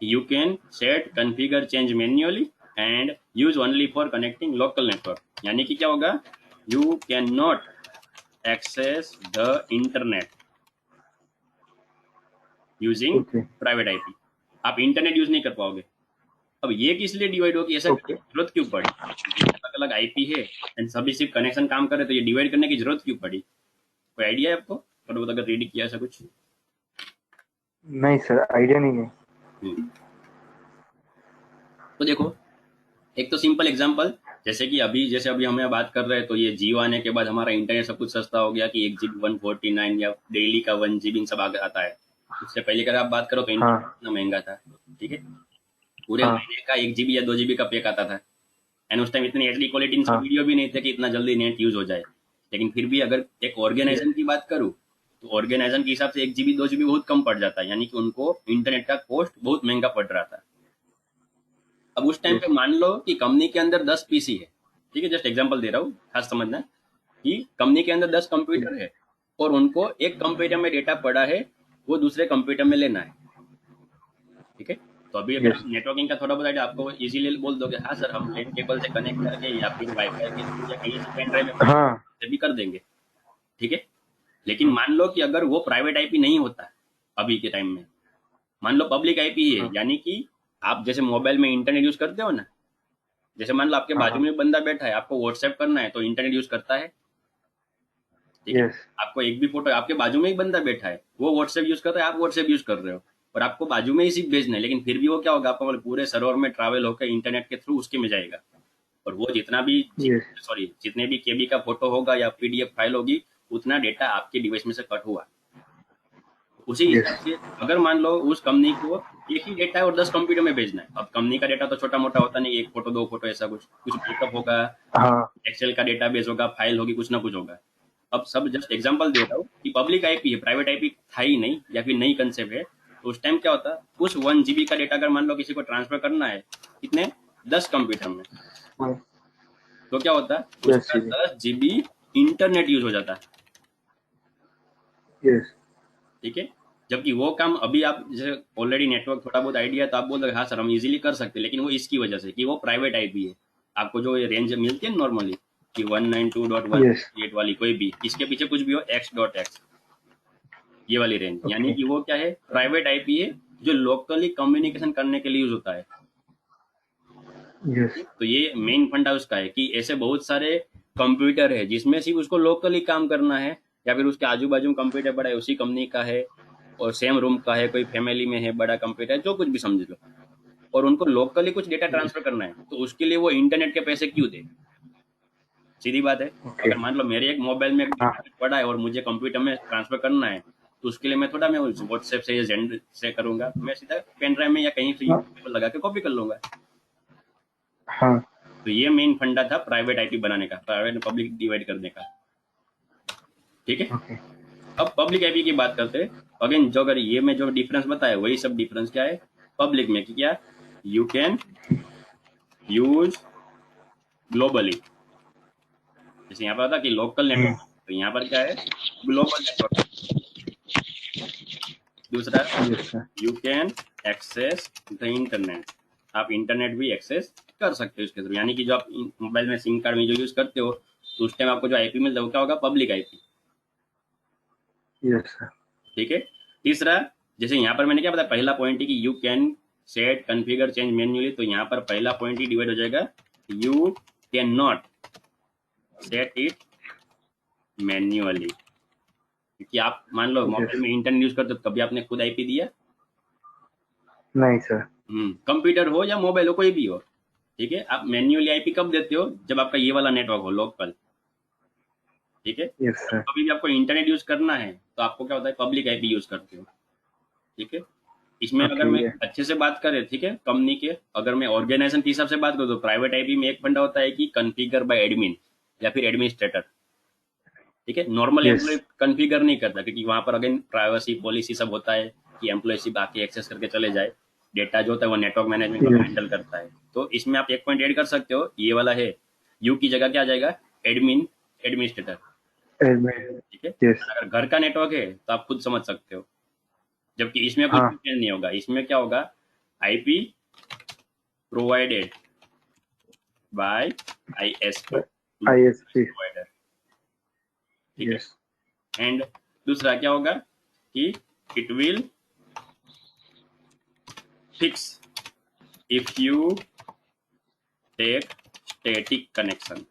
you can set configure change manually and use only for connecting local network, यानी कि क्या होगा, you can not access the internet using okay, private IP, आप इंटरनेट यूज नहीं कर पाओगे। अब ये किस लिए डिवाइड होगी, ऐसा ओके। जरूरत क्यों पड़ी, अलग अलग आईपी है एंड सभी सिर्फ कनेक्शन काम कर रहे, तो ये डिवाइड करने की जरूरत क्यों पड़ी, कोई आइडिया है आपको, थोड़ा बहुत अगर रीड किया ऐसा कुछ? नहीं सर, आइडिया नहीं है। हम्म, तो देखो, एक तो सिंपल एग्जांपल, जैसे अभी हमें बात कर रहे हैं, तो ये जियो आने के बाद हमारा इंटरनेट सब कुछ सस्ता हो गया कि 1 GB 149 या डेली का 1 GB सब आता है। उससे पहले अगर आप बात करो तो इंटरनेट हाँ इतना महंगा था। ठीक है, पूरे हाँ महीने का 1 GB या 2 GB का पैक आता था, एंड उस टाइम इतनी एचडी क्वालिटी हाँ। वीडियो भी नहीं थे कि इतना जल्दी नेट यूज हो जाए। लेकिन फिर भी अगर एक ऑर्गेनाइजेशन यस की बात करूँ, तो ऑर्गेनाइजेशन के हिसाब से 1 GB 2 GB बहुत कम पड़ जाता है, यानी कि उनको इंटरनेट का कॉस्ट बहुत महंगा पड़ रहा था। अब उस टाइम पे यस। मान लो कि कंपनी के अंदर 10 पीसी है, ठीक है, जस्ट एग्जांपल दे रहा हूँ, खास समझना, कि कंपनी के अंदर 10 कंप्यूटर है और उनको एक कंप्यूटर में डेटा पड़ा है, वो दूसरे कंप्यूटर में लेना है। ठीक है, तो अभी अगर यस। हम नेटवर्किंग का थोड़ा बहुत आइडिया, आपको इजीली बोल दोगे हाँ सर हम लैन केबल से कनेक्ट करके या फिर वाईफाई के थ्रू या कहीं से पेन ड्राइव में हाँ से भी कर देंगे। ठीक है, लेकिन मान लो कि अगर वो प्राइवेट आईपी नहीं होता अभी के टाइम में, मान लो पब्लिक आईपी है, हाँ यानी कि आप जैसे मोबाइल में इंटरनेट यूज करते हो ना, जैसे मान लो आपके हाँ बाजू हाँ। में बंदा बैठा है, आपको व्हाट्सएप करना है तो इंटरनेट यूज करता है। ठीक है, यस आपको एक भी फोटो, आपके बाजू में एक बंदा बैठा है, वो व्हाट्सएप यूज कर रहा है, आप व्हाट्सएप यूज कर रहे हो, और आपको बाजू में ही सिर्फ भेजना है, लेकिन फिर भी वो क्या होगा, आपका मतलब पूरे सर्वर में ट्रैवल होकर इंटरनेट के थ्रू उसके में जाएगा, और वो जितना भी यस सॉरी जितने भी केबी का फोटो होगा या पीडीएफ फाइल होगी, उतना डेटा आपके डिवाइस में से कट हुआ। उसी यस। हिसाब से अगर मान लो उस कंपनी को एक ही डेटा है और 10 कंप्यूटर में भेजना है, अब कंपनी का डेटा तो छोटा मोटा होता नहीं, एक फोटो दो फोटो ऐसा कुछ कुछ बैकअप होगा, हाँ एक्सेल का डेटाबेस होगा, फाइल होगी, कुछ ना कुछ होगा। अब सब जस्ट एग्जांपल दे रहा हूँ कि पब्लिक आईपी है, प्राइवेट आईपी था ही नहीं या फिर नई कंसेप्ट है, तो उस टाइम क्या होता, उस 1 GB का डेटा अगर मान लो किसी को ट्रांसफर करना है, कितने, 10 कंप्यूटर में, तो क्या होता, यस उसका 10 GB इंटरनेट यूज हो जाता। यस। ठीक है, जबकि वो काम अभी आप जैसे ऑलरेडी नेटवर्क थोड़ा बहुत आइडिया है, तो आप बोल रहे हाँ सर हम इजीली कर सकते हैं, लेकिन वो इसकी वजह से कि वो प्राइवेट आईपी है, आपको जो ये रेंज मिलती है नॉर्मली कि 192.1 यस। एट वाली कोई भी, इसके पीछे कुछ भी हो x.x, ये वाली रेंज, यानी ओके। कि वो क्या है, प्राइवेट आईपी है जो लोकली कम्युनिकेशन करने के लिए यूज होता है। यस तो ये मेन फंडा उसका है कि ऐसे बहुत सारे कंप्यूटर है जिसमें सिर्फ उसको लोकली काम करना है, या फिर उसके आजू बाजू में कंप्यूटर बड़ा है उसी कंपनी का है, और सेम रूम का है, कोई फैमिली में है बड़ा कंप्यूटर, जो कुछ भी समझ लो, और उनको लोकली कुछ डेटा ट्रांसफर करना है, तो उसके लिए वो इंटरनेट के पैसे क्यों दे, सीधी बात है। ओके। अगर मान लो मेरे एक मोबाइल में हाँ पड़ा है और मुझे कंप्यूटर में ट्रांसफर करना है, तो उसके लिए मैं थोड़ा मैं व्हाट्सएप से या जेंड से करूंगा, मैं सीधा पेन ड्राइव में या कहीं से हाँ लगा के कॉपी कर लूंगा। हाँ। तो ये मेन फंडा था प्राइवेट आईपी बनाने का, प्राइवेट पब्लिक डिवाइड करने का। ठीक है, ओके। अब पब्लिक आईपी की बात करते हैं। अगेन जो अगर ये में जो डिफरेंस बताया वही सब डिफरेंस क्या है पब्लिक में, कि क्या, यू कैन यूज ग्लोबली, जैसे यहाँ पर था कि लोकल नेटवर्क, तो यहाँ पर क्या है, ग्लोबल नेटवर्क। दूसरा, yes sir. You can access the internet, आप इंटरनेट भी एक्सेस कर सकते हो इसके थ्रू। यानी कि जो आप मोबाइल में सिम कार्ड में जो यूज करते हो तो उस टाइम आपको जो आईपी मिलता है वो क्या होगा, पब्लिक आईपी। Yes sir. ठीक है। तीसरा, जैसे यहाँ पर मैंने क्या बताया, पहला पॉइंट है कि you can set configure change manually, तो यहाँ पर पहला पॉइंट ही डिवाइड हो जाएगा, you can not set it manually. क्योंकि आप मान लो मोबाइल यस। में इंटरनेट यूज करते हो, कभी आपने खुद आईपी दिया? नहीं सर। कंप्यूटर हो या मोबाइल हो, कोई भी हो, ठीक है, आप मैन्युअली आईपी कब देते हो, जब आपका ये वाला नेटवर्क हो लोकल। ठीक है। यस जब सर। कभी भी आपको इंटरनेट यूज करना है तो आपको क्या होता है, पब्लिक आईपी यूज करते हो। ठीक है। इसमें अगर ओके मैं ये। अच्छे से बात करें, ठीक है, कंपनी के, अगर मैं ऑर्गेनाइजेशन के हिसाब से बात करूँ तो प्राइवेट आईपी में एक फंडा होता है कि कॉन्फ़िगर बाय एडमिन या फिर एडमिनिस्ट्रेटर। ठीक है। Normal yes. एम्प्लॉय कॉन्फ़िगर नहीं करता, क्योंकि वहां पर अगेन प्राइवेसी पॉलिसी सब होता है कि एम्प्लॉय सिर्फ आके एक्सेस करके चले जाए, डेटा जो होता है वो नेटवर्क मैनेजमेंट वाला यस। हैंडल करता है। तो इसमें आप एक पॉइंट ऐड कर सकते हो, ये वाला है, यू की जगह क्या आ जाएगा, एडमिन, एडमिनिस्ट्रेटर। एडमिन। ठीक है। यस। अगर घर का नेटवर्क है तो आप खुद समझ सकते हो, जबकि इसमें कुछ भी हाँ। चेंज नहीं होगा। इसमें क्या होगा, IP provided by ISP ISP. Provider. ठीक है। यस। एंड दूसरा क्या होगा कि it will fix if you take static connection.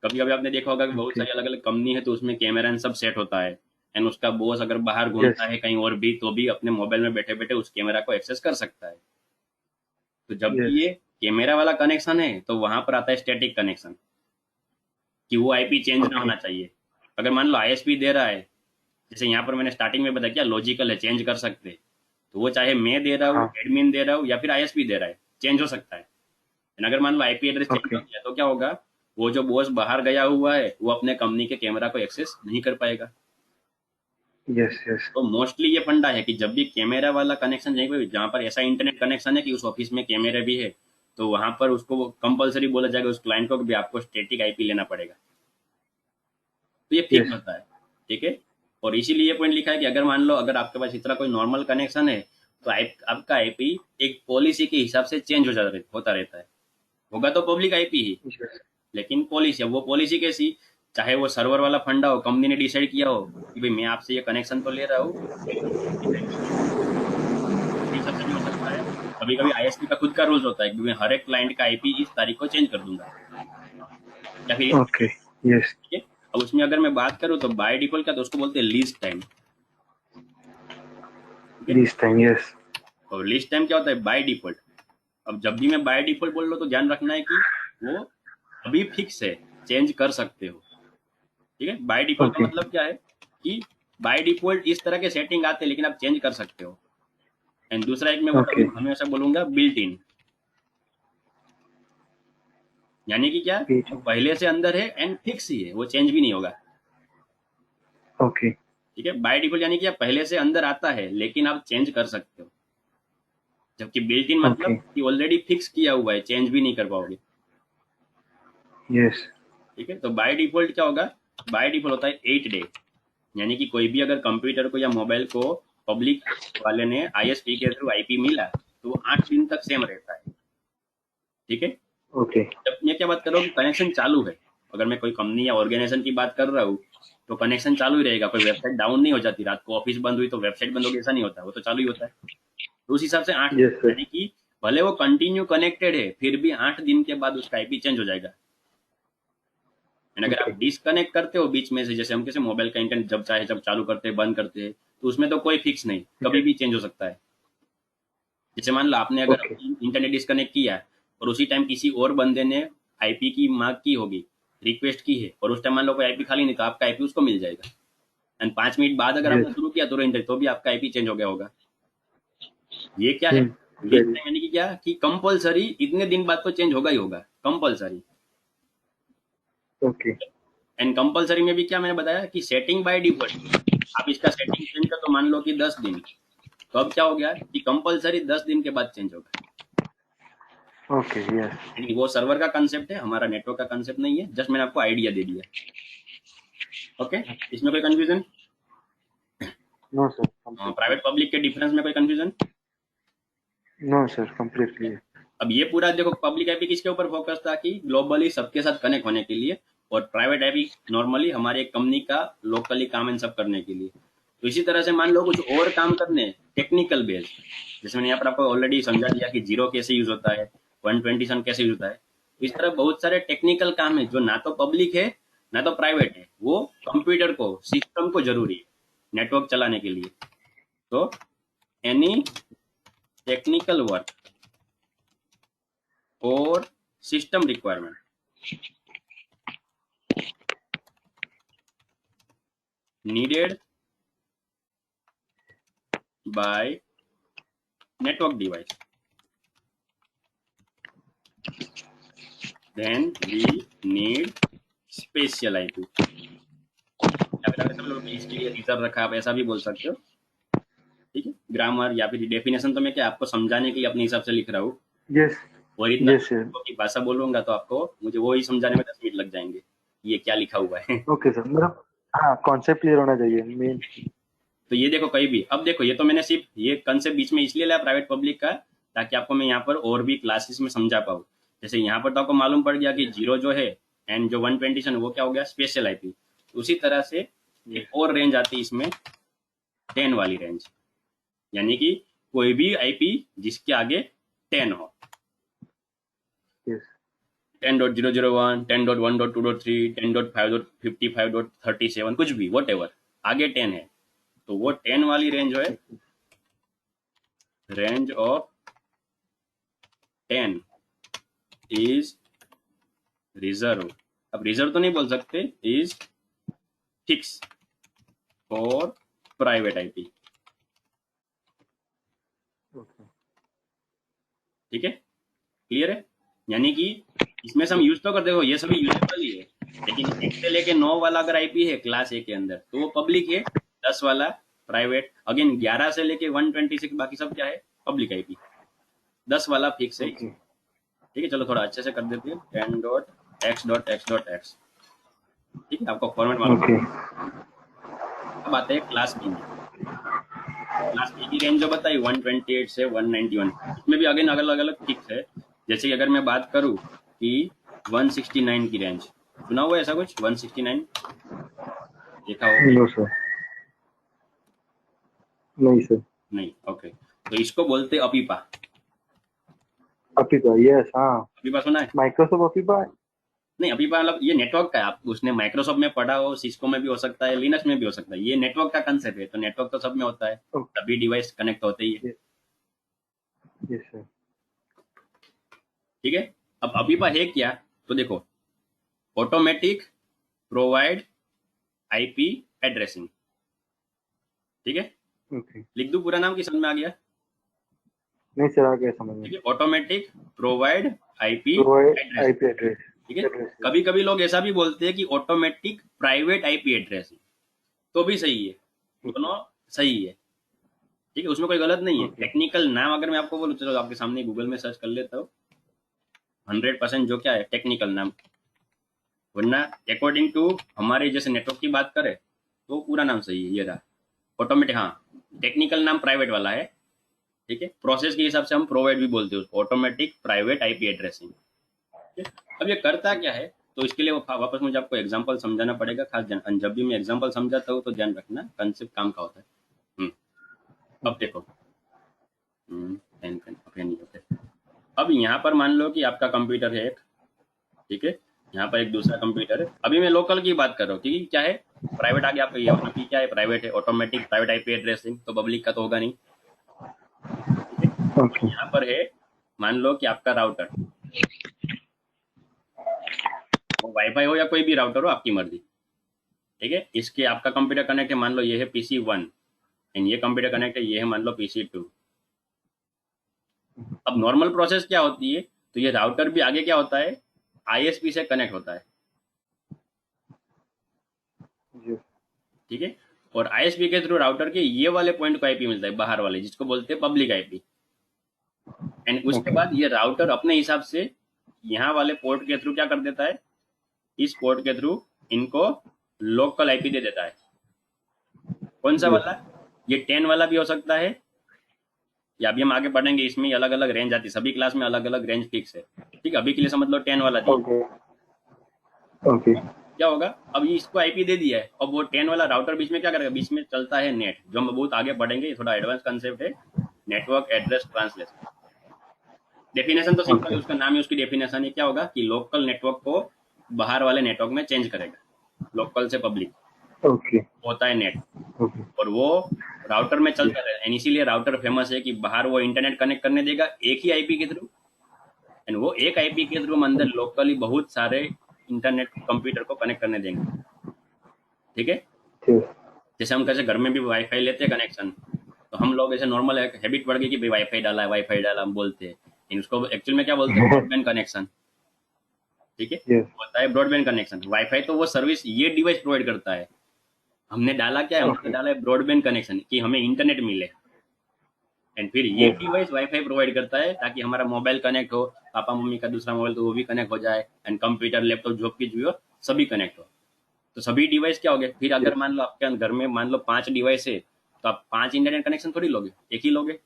कभी कभी आपने देखा होगा कि बहुत ओके। सारी अलग अलग कंपनी है तो उसमें कैमरा एंड सब सेट होता है, एंड उसका बॉस अगर बाहर घूमता यस। है कहीं और भी तो भी अपने मोबाइल में बैठे बैठे उस कैमरा को एक्सेस कर सकता है। तो जब भी यस। ये कैमरा वाला कनेक्शन है तो वहां पर आता है स्टैटिक कनेक्शन, कि वो आईपी चेंज ना ओके। होना चाहिए। अगर मान लो आईएसपी दे रहा है, जैसे यहाँ पर मैंने स्टार्टिंग में बताया क्या लॉजिकल है, चेंज कर सकते हैं, तो वो चाहे मैं दे रहा हूँ, हाँ। एडमिन दे रहा हूँ या फिर आईएसपी दे रहा है, चेंज हो सकता है। लेकिन अगर मान लो आईपी एड्रेस चेंज ओके। हो गया तो क्या होगा, वो जो बॉस बाहर गया हुआ है वो अपने कंपनी के कैमरा को एक्सेस नहीं कर पाएगा। यस। यस। तो मोस्टली ये फंडा है कि जब भी कैमरा वाला कनेक्शन, जहाँ पर ऐसा इंटरनेट कनेक्शन है कि उस ऑफिस में कैमरा भी है, तो वहां पर उसको कंपलसरी बोला जाएगा उस क्लाइंट को कि भी आपको स्टैटिक आईपी लेना पड़ेगा। तो ये फिक्स यस। होता है। ठीक है। और इसीलिए ये पॉइंट लिखा है कि अगर मान लो अगर आपके पास इतना कोई नॉर्मल कनेक्शन है तो आपका आईपी एक पॉलिसी के हिसाब से चेंज होता रहता है। होगा तो पब्लिक आईपी ही, यस। लेकिन पॉलिसी, अब वो पॉलिसी कैसी, चाहे वो सर्वर वाला फंडा हो, कंपनी ने डिसाइड किया हो कि भाई मैं आपसे ये कनेक्शन तो ले रहा हूँ, उसके हिसाब से भी हो सकता है। कभी कभी आईएसपी का खुद का रूल्स होता है कि मैं हर एक क्लाइंट का आईपी इस तारीख को चेंज कर दूंगा या फिर ओके। यस। ठीक है। अब उसमें अगर मैं बात करूँ तो बाय डिफॉल्ट क्या, तो उसको बोलते हैं लीज टाइम। ठीक है। This time. यस। और लीज टाइम क्या होता है, बाय डिफॉल्ट। अब जब भी मैं बाय डिफॉल्ट बोल रहा हूँ तो ध्यान रखना है कि वो अभी फिक्स है, चेंज कर सकते हो। ठीक है। बाय डिफॉल्ट का ओके। मतलब क्या है कि बाय डिफॉल्ट इस तरह के सेटिंग आते हैं लेकिन आप चेंज कर सकते हो। एंड दूसरा एक मैं ओके। हमेशा बोलूंगा बिल्ट इन, यानी कि क्या, वो पहले से अंदर है एंड फिक्स ही है, वो चेंज भी नहीं होगा। ओके। ठीक है। बाय डिफॉल्ट यानी कि आप पहले से अंदर आता है लेकिन आप चेंज कर सकते हो, जबकि बिल्ट इन ओके। मतलब कि ऑलरेडी फिक्स किया हुआ है, चेंज भी नहीं कर पाओगे। यस। ठीक है। तो बाय डिफॉल्ट क्या होगा, बाय डिफॉल्ट होता है 8 डे, यानी कि कोई भी अगर कंप्यूटर को या मोबाइल को पब्लिक वाले ने आईएसपी के थ्रू आईपी मिला तो वो 8 दिन तक सेम रहता है। ठीक है। ओके। जब मैं क्या बात कर रहा हूँ कि कनेक्शन चालू है, अगर मैं कोई कंपनी या ऑर्गेनाइजेशन की बात कर रहा हूँ तो कनेक्शन चालू ही रहेगा, कोई वेबसाइट डाउन नहीं हो जाती, रात को ऑफिस बंद हुई तो वेबसाइट बंद हो गई, ऐसा नहीं होता, वो तो चालू ही होता है। तो उस हिसाब से 8 दिन, यस सर। यानी कि भले वो कंटिन्यू कनेक्टेड है फिर भी 8 दिन के बाद उसका आईपी चेंज हो जाएगा। एंड अगर ओके। आप डिसकनेक्ट करते हो बीच में से, जैसे हम कैसे मोबाइल का इंटरनेट जब चाहे जब चालू करते हैं बंद करते हैं, तो उसमें तो कोई फिक्स नहीं, कभी भी चेंज हो सकता है। जैसे मान लो आपने अगर ओके। इंटरनेट डिस्कनेक्ट किया और उसी टाइम किसी और बंदे ने आईपी की मांग की होगी, रिक्वेस्ट की है, और उस टाइम मान लो कोई आईपी खाली नहीं, तो आपका आईपी उसको मिल जाएगा। एंड 5 मिनट बाद अगर आपने यस। शुरू किया तुरंत तो भी आपका आईपी चेंज हो गया होगा। ये क्या है, लीड वेरी। टाइम, यानी कि क्या कि कंपलसरी इतने दिन बाद तो चेंज होगा ही होगा, कंपलसरी। ओके। एंड कंपलसरी में भी क्या मैंने बताया कि सेटिंग बाय डिफॉल्ट, आप इसका सेटिंग चेंज कर, तो मान लो कि 10 दिन, तो अब क्या हो गया कि कंपलसरी 10 दिन के बाद चेंज होगा। ओके। यस। यानी वो सर्वर का कंसेप्ट है, हमारा नेटवर्क का कंसेप्ट नहीं है, जस्ट मैंने आपको आइडिया दे दिया। ओके। इसमें कोई confusion? No sir, complete private public के डिफरेंस में कोई confusion? No sir, complete clear. अब ये पूरा देखो, पब्लिक आईपी किसके ऊपर फोकस था कि ग्लोबली सबके साथ कनेक्ट होने के लिए, और प्राइवेट आईपी नॉर्मली हमारे एक कंपनी का लोकली काम एंड सब करने के लिए। तो इसी तरह से मान लो कुछ और काम करने टेक्निकल बेस्ड, जैसे मैंने यहाँ पर आपको ऑलरेडी समझा दिया कि जीरो कैसे यूज होता है, 127 कैसे यूज होता है। इस तरह बहुत सारे टेक्निकल काम है जो ना तो पब्लिक है ना तो प्राइवेट है, वो कंप्यूटर को सिस्टम को जरूरी है नेटवर्क चलाने के लिए। तो एनी टेक्निकल वर्क और system requirement needed by network device, then we need special IP। या फिर अगर सब लोग इसके लिए रिजर्व रखा, आप ऐसा भी बोल सकते हो, ठीक है। ग्रामर या फिर डेफिनेशन तो मैं क्या आपको समझाने के लिए अपने हिसाब से लिख रहा हूँ, यस, और इतना यस सर। की भाषा बोलूंगा तो आपको मुझे वो ही समझाने में 10 मिनट लग जाएंगे ये क्या लिखा हुआ है। ओके सर, मतलब हाँ, कॉन्सेप्ट क्लियर होना चाहिए मेन। तो ये देखो कहीं भी, अब देखो ये तो मैंने सिर्फ ये कंसेप्ट बीच में इसलिए लाया प्राइवेट पब्लिक का, ताकि आपको मैं यहाँ पर और भी क्लासेस में समझा पाऊँ। जैसे यहाँ पर तो आपको मालूम पड़ गया कि जीरो जो है एंड जो 127 वो क्या हो गया, स्पेशल आईपी। उसी तरह से एक और रेंज आती है इसमें, 10 वाली रेंज, यानी कि कोई भी आईपी जिसके आगे 10 हो, यस, 10.001, 10.1.2.3, 10.5.55.37, कुछ भी वट एवर आगे 10 है, तो वो 10 वाली रेंज है, रेंज ऑफ 10 इज रिजर्व। अब रिजर्व तो नहीं बोल सकते, is fix for private IP. Okay, ठीक है, क्लियर है। यानी कि इसमें से हम यूज तो कर, देखो ये सभी यूजेबल ही है, लेकिन 1 से लेके 9 वाला अगर आईपी है क्लास ए के अंदर तो वो पब्लिक है, 10 वाला प्राइवेट, अगेन 11 से लेके 126 बाकी सब क्या है, पब्लिक आईपी, 10 वाला फिक्स है। ओके, ठीक है, चलो थोड़ा अच्छे से कर देते हैं, 10.x.x.x। ठीक है, आपको फॉर्मेट मालूम ओके, है। अब आते हैं क्लास बी में। क्लास बी की रेंज जो बताई 128 से 191, इसमें भी अगेन अलग अलग फिक्स है। जैसे कि अगर मैं बात करूं कि 169 की रेंज, सुना हुआ है ऐसा कुछ 169 देखा हो? नो सर, नहीं सर। नहीं, ओके। तो इसको बोलते अपीपा। अपीपा, यस, हाँ, अपीपा सुना है? माइक्रोसॉफ्ट अपीपा। नहीं, अपीपा मतलब ये नेटवर्क का है, आप उसने माइक्रोसॉफ्ट में पढ़ा हो, सिस्को में भी हो सकता है, लिनक्स में भी हो सकता है, ये नेटवर्क का कंसेप्ट है, तो नेटवर्क तो सब में होता है, सभी डिवाइस कनेक्ट होते ही है। Yes sir. ठीक है, अब अपीपा है क्या, तो देखो, ऑटोमेटिक प्रोवाइड आईपी एड्रेसिंग। ठीक है, ओके, लिख दूं पूरा नाम कि समझ में आ गया? नहीं सर, आ गया समझ में। ठीक है, automatic provide IP provide address. IP address. ठीक है, कभी कभी लोग ऐसा भी बोलते हैं कि ऑटोमेटिक प्राइवेट आईपी एड्रेस, तो भी सही है, दोनों सही है। ठीक है, उसमें कोई गलत नहीं है। ओके, टेक्निकल नाम अगर मैं आपको बोलूँ, चलो आपके सामने गूगल में सर्च कर लेता हूँ, 100% जो क्या है टेक्निकल नाम, वरना अकॉर्डिंग टू हमारे जैसे नेटवर्क की बात करें तो पूरा नाम सही है, ये रहा ऑटोमेटिक। हाँ, टेक्निकल नाम प्राइवेट वाला है। ठीक है, प्रोसेस के हिसाब से हम प्रोवाइड भी बोलते हैं उसको, ऑटोमेटिक प्राइवेट आईपी एड्रेसिंग। अब ये करता क्या है, तो इसके लिए वापस मुझे आपको एग्जांपल समझाना पड़ेगा, खास ध्यान, जब भी मैं एग्जांपल समझाता हूँ तो ध्यान रखना कंसेप्ट काम का होता है। अब देखो, पेन पेन पेन नहीं होते। अब यहाँ पर मान लो कि आपका कंप्यूटर है एक, ठीक है, यहाँ पर एक दूसरा कंप्यूटर है, अभी मैं लोकल की बात कर रहा हूँ, ठीक है, क्या है प्राइवेट, आगे आपका ये अभी क्या है, प्राइवेट है, ऑटोमेटिक प्राइवेट आईपी एड्रेसिंग, तो पब्लिक का तो होगा नहीं। ठीक है, ओके, यहाँ पर है, मान लो कि आपका राउटर, वो वाईफाई हो या कोई भी राउटर हो, आपकी मर्जी। ठीक है, इसके आपका कंप्यूटर कनेक्ट है, मान लो ये है PC1, एंड ये कंप्यूटर कनेक्ट है, ये है मान लो PC2। अब नॉर्मल प्रोसेस क्या होती है, तो ये राउटर भी आगे क्या होता है, आईएसपी से कनेक्ट होता है। ठीक है, और आईएसपी के थ्रू राउटर के ये वाले पॉइंट को आईपी मिलता है, बाहर वाले, जिसको बोलते हैं पब्लिक आईपी। एंड उसके बाद ये राउटर अपने हिसाब से यहाँ वाले पोर्ट के थ्रू क्या कर देता है, इस पोर्ट के थ्रू इनको लोकल आईपी दे देता है। कौन सा वाला, ये 10 वाला भी हो सकता है, या अभी हम आगे पढ़ेंगे इसमें अलग अलग रेंज आती है, सभी क्लास में अलग अलग रेंज फिक्स है। ठीक है, अभी के लिए समझ लो 10 वाला दिया। ओके ओके क्या होगा, अब ये इसको आईपी दे दिया है, अब वो 10 वाला राउटर बीच में क्या करेगा, बीच में चलता है नेट, जो हम बहुत आगे पढ़ेंगे, ये थोड़ा एडवांस कंसेप्ट है, नेटवर्क एड्रेस ट्रांसलेशन। डेफिनेशन तो सिंपल है, ओके उसका नाम है, उसकी डेफिनेशन है क्या होगा कि लोकल नेटवर्क को बाहर वाले नेटवर्क में चेंज करेगा, लोकल से पब्लिक ओके होता है नेट, ओके और वो राउटर में चलता रहेगा, एंड इसीलिए राउटर फेमस है कि बाहर वो इंटरनेट कनेक्ट करने देगा एक ही आईपी के थ्रू, एंड वो एक आईपी के थ्रू अंदर लोकली बहुत सारे इंटरनेट कंप्यूटर को कनेक्ट करने देंगे। ठीक है, ठीक जैसे हम कैसे घर में भी वाईफाई लेते हैं कनेक्शन, तो हम लोग ऐसे नॉर्मल एक हैबिट पड़ गई कि भाई वाईफाई डाला है, वाईफाई डाला, हम बोलते हैं, लेकिन उसको एक्चुअल में क्या बोलते हैं, ब्रॉडबैंड कनेक्शन। ठीक है, यस होता है ब्रॉडबैंड कनेक्शन, वाईफाई तो वो सर्विस ये डिवाइस प्रोवाइड करता है, हमने डाला क्या है, हमने ओके डाला है ब्रॉडबैंड कनेक्शन कि हमें इंटरनेट मिले, एंड फिर ये यस डिवाइस वाईफाई प्रोवाइड करता है ताकि हमारा मोबाइल कनेक्ट हो, पापा मम्मी का दूसरा मोबाइल तो वो भी कनेक्ट हो जाए, एंड कंप्यूटर लैपटॉप जो भी हो सभी कनेक्ट हो। तो सभी डिवाइस क्या हो गए, फिर अगर यस मान लो आपके घर में मान लो 5 डिवाइस है, तो आप 5 इंटरनेट कनेक्शन थोड़ी लोगे, एक ही लोगे,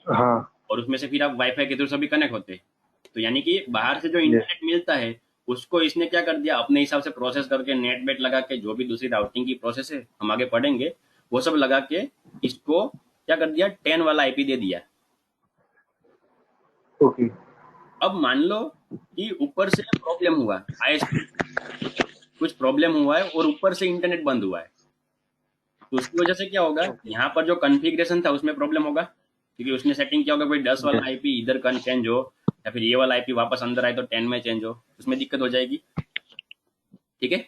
हाँ और उसमें से फिर आप वाईफाई के थ्रू सभी कनेक्ट होते हैं। तो यानी कि बाहर से जो यस इंटरनेट मिलता है, उसको इसने क्या कर दिया, अपने हिसाब से प्रोसेस करके नेट बेट लगा के, जो भी दूसरी राउटिंग की प्रोसेस है हम आगे पढ़ेंगे, वो सब लगा के इसको क्या कर दिया, 10 वाला आईपी दे दिया। ओके अब मान लो कि ऊपर से प्रॉब्लम हुआ, आईएसपी कुछ प्रॉब्लम हुआ है और ऊपर से इंटरनेट बंद हुआ है, तो उसकी वजह से क्या होगा, ओके यहाँ पर जो कॉन्फ़िगरेशन था उसमें प्रॉब्लम होगा, क्योंकि उसने सेटिंग किया होगा भाई 10 वाला यस आईपी इधर का चेंज हो, या फिर ये वाला आईपी वापस अंदर आए तो 10 में चेंज हो, उसमें दिक्कत हो जाएगी। ठीक है,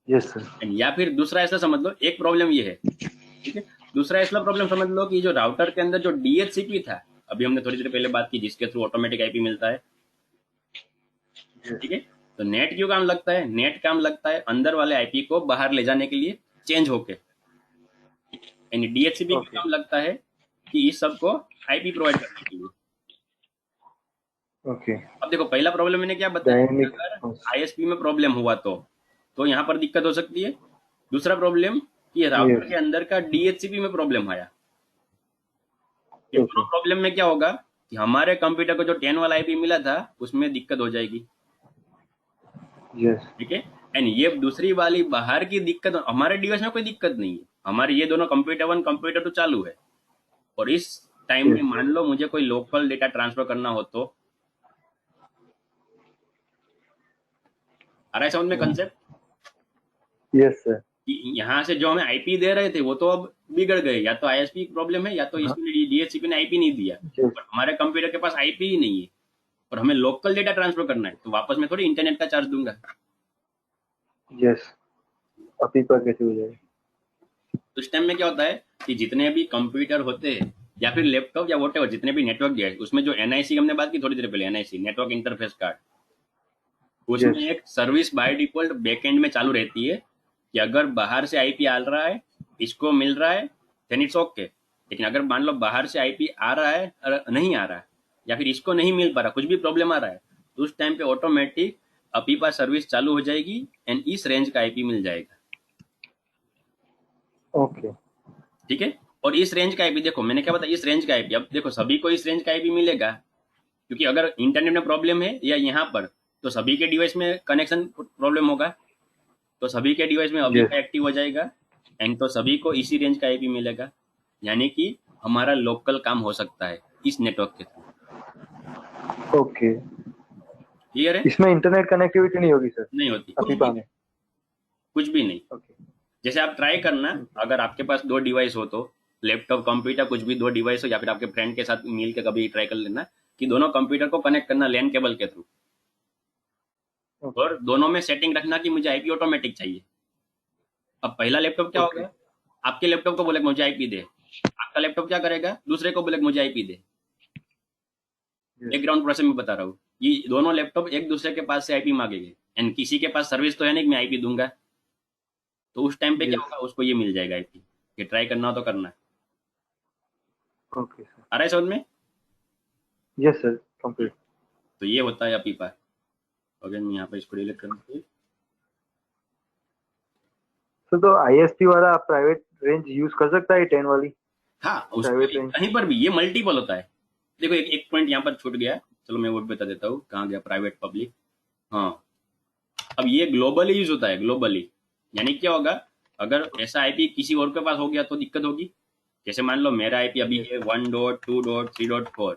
यस सर And या फिर दूसरा ऐसा समझ लो, एक प्रॉब्लम ये है, ठीक है, दूसरा ऐसा प्रॉब्लम समझ लो कि जो राउटर के अंदर जो डीएचसीपी था, अभी हमने थोड़ी देर पहले बात की, जिसके थ्रू ऑटोमेटिक आईपी मिलता है। यस ठीक है, तो नेट क्यों काम लगता है, नेट काम लगता है अंदर वाले आईपी को बाहर ले जाने के लिए, चेंज होके, यानी डीएचसीपी क्यों ओके काम लगता है कि इस सबको आईपी प्रोवाइड करने के लिए। ओके अब देखो पहला प्रॉब्लम मैंने क्या बताया कि डायनेमिक अगर आईएसपी में प्रॉब्लम हुआ तो यहाँ पर दिक्कत हो सकती है। दूसरा प्रॉब्लम कि राउटर यस के अंदर का डीएचसीपी में प्रॉब्लम आया, इन दोनों ओके प्रॉब्लम में क्या होगा कि हमारे कंप्यूटर को जो 10 वाला आईपी मिला था उसमें दिक्कत हो जाएगी। यस ठीक है, एंड ये दूसरी वाली बाहर की दिक्कत, हमारे डिवाइस में कोई दिक्कत नहीं है, हमारे ये दोनों कंप्यूटर 1 कंप्यूटर 2 चालू है, और इस टाइम में यस मान लो मुझे कोई लोकल डेटा ट्रांसफर करना हो तो, आ रहा है समझ में कंसेप्ट, यस सर कि यहाँ से जो हमें आईपी दे रहे थे वो तो अब बिगड़ गए, या तो आईएसपी की प्रॉब्लम है, या तो हाँ इसमें डीएचसीपी ने आईपी नहीं दिया, यस और हमारे कंप्यूटर के पास आईपी ही नहीं है, और हमें लोकल डेटा ट्रांसफर करना है, तो वापस मैं थोड़ी इंटरनेट का चार्ज दूंगा। यस अभी पर कैसे हो जाएगा तो इस टाइम में क्या होता है कि जितने भी कंप्यूटर होते हैं या फिर लैपटॉप या वोटेवर, जितने भी नेटवर्क गए, उसमें जो एनआईसी हमने बात की थोड़ी देर पहले, एनआईसी नेटवर्क इंटरफेस कार्ड, उसमें यस एक सर्विस बाय डिफॉल्ट बैकएंड में चालू रहती है कि अगर बाहर से आईपी आ रहा है, इसको मिल रहा है, देन इट्स ओके। लेकिन अगर मान लो बाहर से आईपी आ रहा है और नहीं आ रहा है, या फिर इसको नहीं मिल पा रहा, कुछ भी प्रॉब्लम आ रहा है, तो उस टाइम पे ऑटोमेटिक अपीपा सर्विस चालू हो जाएगी, एंड इस रेंज का आईपी मिल जाएगा। ओके ठीक है, और इस रेंज का आईपी देखो मैंने क्या बताया, इस रेंज का आईपी, अब देखो सभी को इस रेंज का आईपी मिलेगा, क्योंकि अगर इंटरनेट में प्रॉब्लम है या यहाँ पर, तो सभी के डिवाइस में कनेक्शन प्रॉब्लम होगा, तो सभी के डिवाइस में अभी यस का एक्टिव हो जाएगा, एंड तो सभी को इसी रेंज का आईपी मिलेगा, यानी कि हमारा लोकल काम हो सकता है इस नेटवर्क के थ्रू। ओके क्लियर है, इसमें इंटरनेट कनेक्टिविटी नहीं होगी सर नहीं होती, कुछ भी अफीपा नहीं, में कुछ भी नहीं। ओके जैसे आप ट्राई करना, ओके अगर आपके पास 2 डिवाइस हो तो, लैपटॉप कंप्यूटर कुछ भी 2 डिवाइस हो, या फिर आपके फ्रेंड के साथ मिल के कभी ट्राई कर लेना कि दोनों कंप्यूटर को कनेक्ट करना लैन केबल के थ्रू, ओके और दोनों में सेटिंग रखना कि मुझे आईपी ऑटोमेटिक चाहिए। अब पहला लैपटॉप क्या ओके होगा, आपके लैपटॉप को बोले मुझे आईपी दे, आपका लैपटॉप क्या करेगा, दूसरे को बोले मुझे आईपी दे। यस बैकग्राउंड प्रोसेस में बता रहा हूँ, ये दोनों लैपटॉप एक दूसरे के पास से आईपी मांगेंगे, एंड किसी के पास सर्विस तो है नहीं कि मैं आईपी दूंगा, तो उस टाइम पे क्या यस होगा, उसको ये मिल जाएगा आईपी, ये ट्राई करना हो तो करना। ओके सर आ रहा है समझ में, यस सर कंप्लीट तो ये होता है अपीपा। अगर मैं यहाँ पे इसको डिलीट करूँ तो तो आईएसपी वाला प्राइवेट रेंज यूज कर सकता है 10 वाली हाँ, उसमें प्राइवेट भी रेंज? कहीं पर भी ये मल्टीपल होता है। देखो एक पॉइंट यहाँ पर छूट गया, चलो मैं वो भी बता देता हूँ, कहाँ गया प्राइवेट पब्लिक। हाँ, अब ये ग्लोबली यूज होता है, ग्लोबली। यानी क्या होगा, अगर ऐसा आईपी किसी और के पास हो गया तो दिक्कत होगी। जैसे मान लो मेरा आईपी अभी है 1.2.3.4,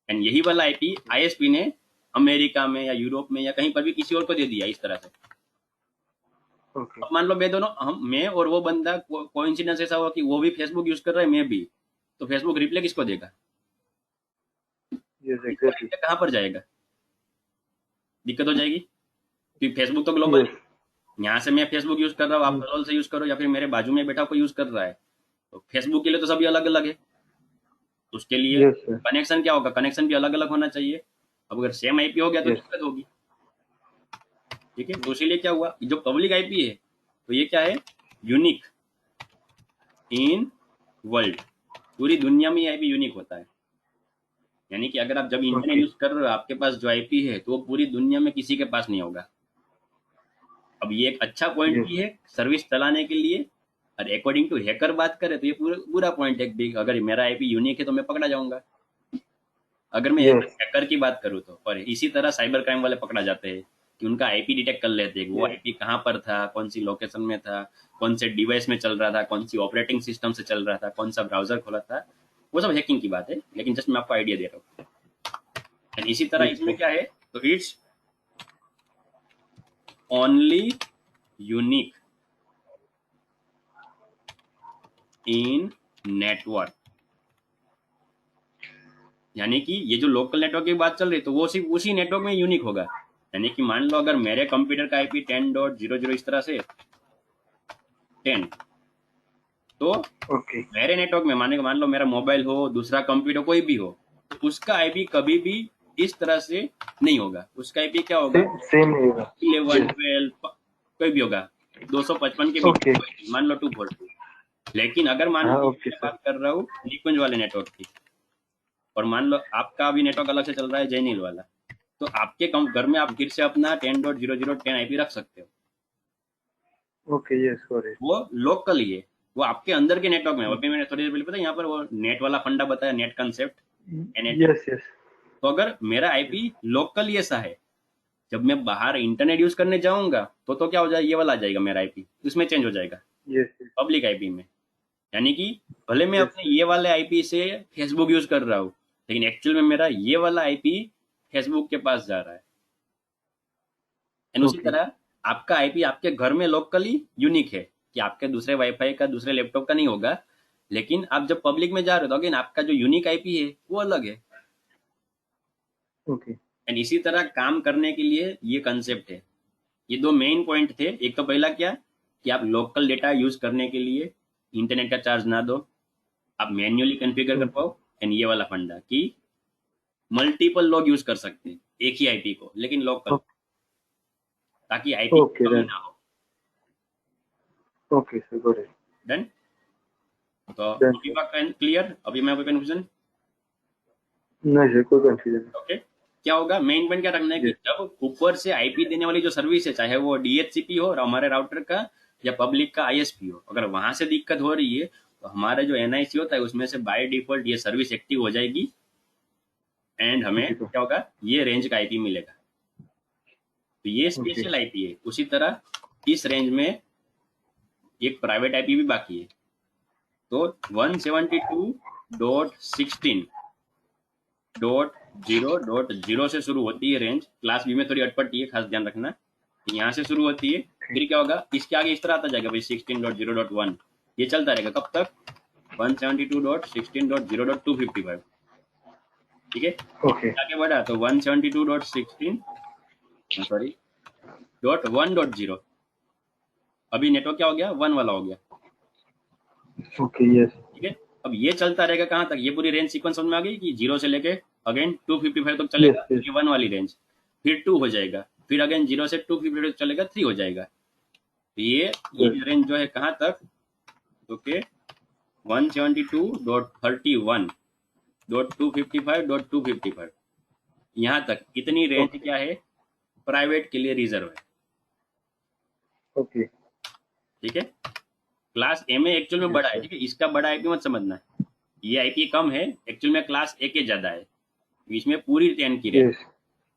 एंड यही वाला आईपी आईएसपी ने अमेरिका में या यूरोप में या कहीं पर भी किसी और को दे दिया इस तरह से। ओके। अब मान लो मैं दोनों, हम मैं और वो बंदा कोइंसिडेंस ऐसा हुआ कि वो भी फेसबुक यूज कर रहा है, मैं भी, तो फेसबुक रिप्लाई किसको देगा? यस, इसका एग्जैक्टली। रिप्लाई कहाँ पर जाएगा? दिक्कत हो जाएगी, क्योंकि फेसबुक तो ग्लोबल यस। है। यहाँ से मैं फेसबुक यूज कर रहा हूँ, आप कॉल से यूज करो, या फिर मेरे बाजू में बैठा कोई यूज कर रहा है, तो फेसबुक के लिए तो सभी अलग अलग है। उसके लिए यस सर। कनेक्शन क्या होगा, कनेक्शन भी अलग अलग होना चाहिए। अब अगर सेम आईपी हो गया तो यस। दिक्कत होगी। ठीक है, तो इसीलिए क्या हुआ, जो पब्लिक आईपी है तो ये क्या है, यूनिक इन वर्ल्ड। पूरी दुनिया में ये आईपी यूनिक होता है। यानी कि अगर आप जब इंटरनेट ओके। यूज कर रहे हो, आपके पास जो आईपी है तो वो पूरी दुनिया में किसी के पास नहीं होगा। अब ये एक अच्छा पॉइंट यस। भी है सर्विस चलाने के लिए। और अकॉर्डिंग टू हैकर बात करें तो ये पूरा बुरा पॉइंट है कि अगर मेरा आईपी यूनिक है तो मैं पकड़ा जाऊंगा, अगर मैं यस। हैकर की बात करूँ तो। और इसी तरह साइबर क्राइम वाले पकड़ा जाते हैं कि उनका आईपी डिटेक्ट कर लेते हैं कि वो यस। आईपी कहाँ पर था, कौन सी लोकेशन में था, कौन से डिवाइस में चल रहा था, कौन सी ऑपरेटिंग सिस्टम से चल रहा था, कौन सा ब्राउजर खोला था। वो सब हैकिंग की बात है, लेकिन जस्ट मैं आपको आइडिया दे रहा हूँ। एंड इसी तरह यस इसमें सर। क्या है, तो it's only unique in network. यानी कि ये जो लोकल नेटवर्क की बात चल रही है तो वो सिर्फ उसी नेटवर्क में यूनिक होगा। यानी कि मान लो अगर मेरे कंप्यूटर का आईपी 10.00 इस तरह से 10, तो ओके। मेरे नेटवर्क में मान लो मेरा मोबाइल हो, दूसरा कंप्यूटर कोई भी हो, तो उसका आईपी कभी भी इस तरह से नहीं होगा। उसका आईपी क्या होगा, सेम नहीं होगा। 11 यस। 12 कोई भी होगा, 255 के बीच ओके। में कोई भी, मान लो 242। लेकिन अगर मान हाँ, लो ओके मैं सर। बात कर रहा हूँ निकुंज वाले नेटवर्क की, और मान लो आपका भी नेटवर्क अलग से चल रहा है जैनिल वाला, तो आपके घर में आप फिर से अपना 10.00 आईपी रख सकते हो। ओके। Yes, got it. वो लोकल ही है, वो आपके अंदर के नेटवर्क में। अभी मैंने थोड़ी देर पहले पता यहाँ पर वो नेट वाला फंडा बताया, net concept, NAT. Yes. Yes. तो अगर मेरा आईपी लोकल ये सा है, जब मैं बाहर इंटरनेट यूज करने जाऊंगा तो क्या हो जाएगा, ये वाला आ जाएगा मेरा आईपी, उसमें चेंज हो जाएगा यस। पब्लिक आईपी में। यानी कि भले मैं यस अपने ये वाले आईपी से फेसबुक यूज कर रहा हूँ, लेकिन एक्चुअल में मेरा ये वाला आईपी फेसबुक के पास जा रहा है। एंड उसी ओके। तरह आपका आईपी आपके घर में लोकली यूनिक है, कि आपके दूसरे वाईफाई का, दूसरे लैपटॉप का नहीं होगा। लेकिन आप जब पब्लिक में जा रहे हो तो अगेन आपका जो यूनिक आईपी है वो अलग है। ओके। एंड इसी तरह काम करने के लिए ये कंसेप्ट है। ये दो मेन पॉइंट थे। एक तो पहला क्या, कि आप लोकल डेटा यूज करने के लिए इंटरनेट का चार्ज ना दो, आप मैन्युअली कॉन्फ़िगर कर ओके। पाओ। एंड ये वाला फंडा कि मल्टीपल लोग यूज कर सकते हैं एक ही आईपी को, लेकिन लोकल, ताकि आईपी की ओके कमी डन। ना हो। Okay sir, got it. Done. तो डन अभी सर। बात क्लियर, अभी मैं कोई कंफ्यूजन? नहीं सर, कोई कंफ्यूजन ओके। क्या होगा, मेन पॉइंट क्या रखना है नहीं। कि यस। जब ऊपर से आईपी देने वाली जो सर्विस है, चाहे वो डीएचसीपी हो और हमारे राउटर का, या पब्लिक का आईएसपी हो, अगर वहां से दिक्कत हो रही है तो हमारा जो एनआईसी होता है उसमें से बाय डिफॉल्ट ये सर्विस एक्टिव हो जाएगी। एंड हमें जी सर। क्या होगा, ये रेंज का आईपी मिलेगा। तो ये ओके। स्पेशल आईपी है। उसी तरह इस रेंज में एक प्राइवेट आईपी भी बाकी है। तो 172.16.0.0 से शुरू होती है रेंज। क्लास बी में थोड़ी अटपटी है, खास ध्यान रखना। यहाँ से शुरू होती है, फिर क्या होगा, इसके आगे इस तरह आता जाएगा भाई 16.0.1। ये चलता रहेगा कब तक, 172.16.0.255। ठीक है, ओके। इसके आगे बढ़ा तो 172.16, सॉरी, .1.0। अभी नेटवर्क क्या हो गया, 1 वाला हो गया। ओके। यस। ठीक है, अब ये चलता रहेगा कहाँ तक, ये पूरी रेंज सीक्वेंस समझ में आ गई कि 0 से लेके अगेन 255 तक चलेगा, यस। यस। ये 1 वाली रेंज। फिर 2 हो जाएगा, फिर अगेन 0 से 255 तक चलेगा, 3 हो जाएगा। तो ये यस। रेंज जो है कहाँ तक, ओके, 172.31.255.255, यहाँ तक। इतनी रेंज ओके। क्या है, प्राइवेट के लिए रिजर्व है। ओके। ठीक है। क्लास ए में एक्चुअल में यस बड़ा है, सर। ठीक है, इसका बड़ा आईपी मत समझना, ये आईपी कम है, एक्चुअल में क्लास ए के ज्यादा है, इसमें पूरी 10 की रेंज, यस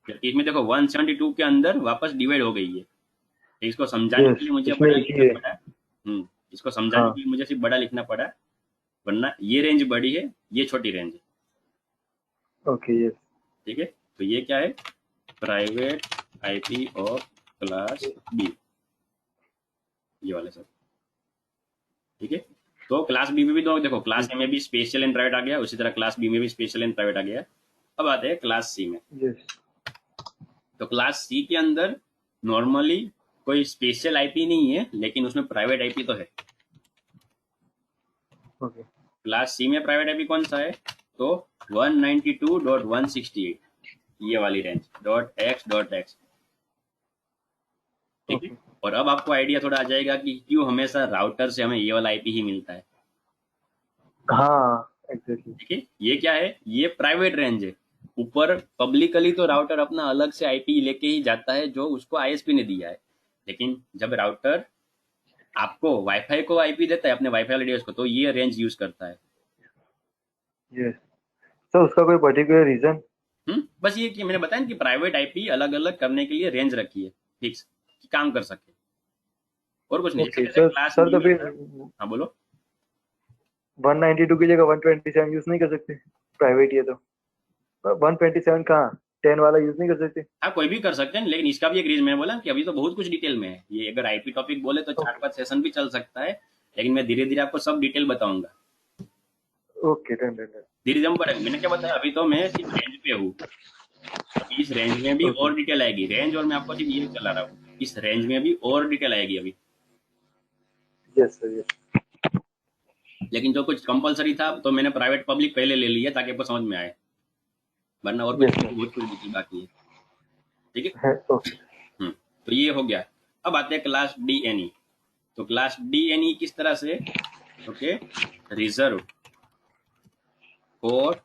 जबकि इसमें देखो 172 के अंदर वापस डिवाइड हो गई है। तो इसको समझाने के यस, लिए मुझे इसमें बड़ा एक ही लिखना है। पड़ा। इसको समझाने हाँ। के लिए मुझे सिर्फ बड़ा लिखना पड़ा, वरना ये रेंज बड़ी है, ये छोटी रेंज है, ओके यस। ठीक है। तो ये क्या है, private IP of class B, ये वाले सब, ठीक है। तो क्लास बी में भी दो, देखो क्लास ए में भी स्पेशल एंड प्राइवेट आ गया, उसी तरह क्लास बी में भी स्पेशल एंड प्राइवेट आ गया। अब आते हैं क्लास सी में। यस। तो क्लास सी के अंदर नॉर्मली कोई स्पेशल आईपी नहीं है, लेकिन उसमें प्राइवेट आईपी तो है। ओके। क्लास सी में प्राइवेट आईपी कौन सा है, तो 192.168, ये वाली रेंज .x.x, ठीक है। ओके। और अब आपको आइडिया थोड़ा आ जाएगा कि क्यों हमेशा राउटर से हमें ये वाला आईपी ही मिलता है, हाँ एग्जैक्टली। ठीक है। ये क्या है, ये प्राइवेट रेंज है। ऊपर पब्लिकली तो राउटर अपना अलग से आईपी लेके ही जाता है जो उसको आईएसपी ने दिया है, लेकिन जब राउटर आपको वाईफाई को आईपी देता है, अपने वाईफाई वाले डिवाइस को, तो ये रेंज यूज करता है। यस सर, उसका कोई पर्टिकुलर रीजन? बस ये कि मैंने बताया ना कि प्राइवेट आईपी अलग अलग करने के लिए रेंज रखी है फिक्स, कि काम कर सके, और कुछ नहीं। जैसे ओके जैसे सर। क्लास सर बी तो में फिर था। हाँ बोलो। 192 की जगह 127 यूज नहीं कर सकते? प्राइवेट ये तो 127 कहाँ, 10 वाला यूज नहीं कर सकते? हाँ कोई भी कर सकते हैं, लेकिन इसका भी एक रीजन मैंने बोला कि अभी तो बहुत कुछ डिटेल में है ये, अगर आईपी टॉपिक बोले तो चार ओके। पांच सेशन भी चल सकता है, लेकिन मैं धीरे धीरे आपको सब डिटेल बताऊंगा। Okay done done done. धीरे जम बढ़ेगा, मैंने क्या बताया, अभी तो मैं सिर्फ रेंज पे हूँ, अभी इस रेंज में भी ओके। और डिटेल आएगी, रेंज और मैं आपको सिर्फ ये चला रहा हूँ, इस रेंज में भी और डिटेल आएगी अभी। Yes sir yes. लेकिन जो कुछ कंपलसरी था तो मैंने प्राइवेट पब्लिक पहले ले लिया ताकि आपको समझ में आए, वरना और कुछ यस सर। बहुत कुछ डिटेल बाकी है, ठीक है। है ओके। तो ये हो गया। अब आते हैं क्लास डी एन ई। तो क्लास डी एन ई किस तरह से, okay, reserve for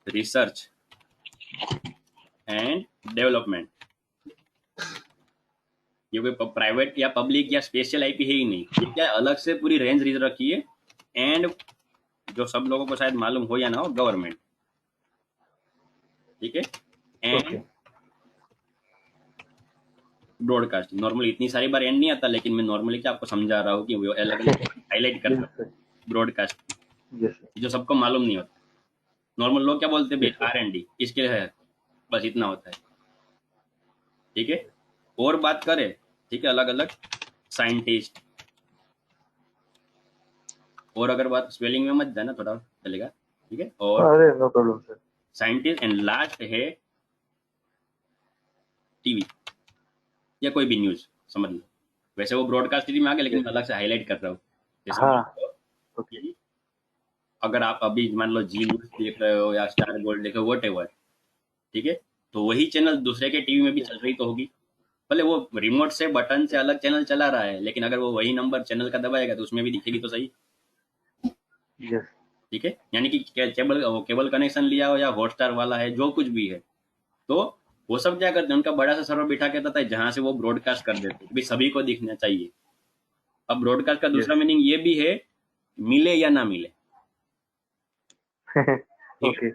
research and development. ये कोई प्राइवेट या पब्लिक या स्पेशल आईपी है ही नहीं, ये क्या है, अलग से पूरी रेंज रिजर्व रखी है। एंड जो सब लोगों को शायद मालूम हो या ना हो, गवर्नमेंट, ठीक है। ओके। एंड ब्रॉडकास्टिंग, नॉर्मली इतनी सारी बार एंड नहीं आता, लेकिन मैं नॉर्मली क्या आपको समझा रहा हूँ कि वो अलग अलग हाईलाइट करता यस हूँ। सर। Broadcast yes sir. जो सबको मालूम नहीं होता, नॉर्मल लोग क्या बोलते हैं यस भाई, सर। R&D इसके लिए है, बस इतना होता है, ठीक है। और बात करें, ठीक है, अलग अलग साइंटिस्ट, और अगर बात स्पेलिंग में मत जाना, थोड़ा चलेगा, ठीक है। और अरे no problem sir. Scientist, and last है टीवी या कोई भी न्यूज, समझ लो। वैसे वो ब्रॉडकास्ट टीवी में आ गया, लेकिन यस। मैं अलग से हाईलाइट कर रहा हूँ। जैसे मान हाँ। लो ओके। कि अगर आप अभी मान लो जी न्यूज देख रहे हो या स्टार गोल्ड देख रहे हो, वट एवर, ठीक है, तो वही चैनल दूसरे के टीवी में भी यस। चल रही तो होगी, भले वो रिमोट से बटन से अलग चैनल चला रहा है, लेकिन अगर वो वही नंबर चैनल का दबाएगा तो उसमें भी दिखेगी तो सही, यस। ठीक है। यानी कि केबल कनेक्शन लिया हो या हॉटस्टार वाला है, जो कुछ भी है, तो वो सब क्या करते हैं, उनका बड़ा सा सर्वर बिठा के रहता है जहां से वो ब्रॉडकास्ट कर देते हैं, भाई सभी को दिखना चाहिए। अब ब्रॉडकास्ट का दूसरा यस। मीनिंग ये भी है, मिले या ना मिले, ठीक है। ओके।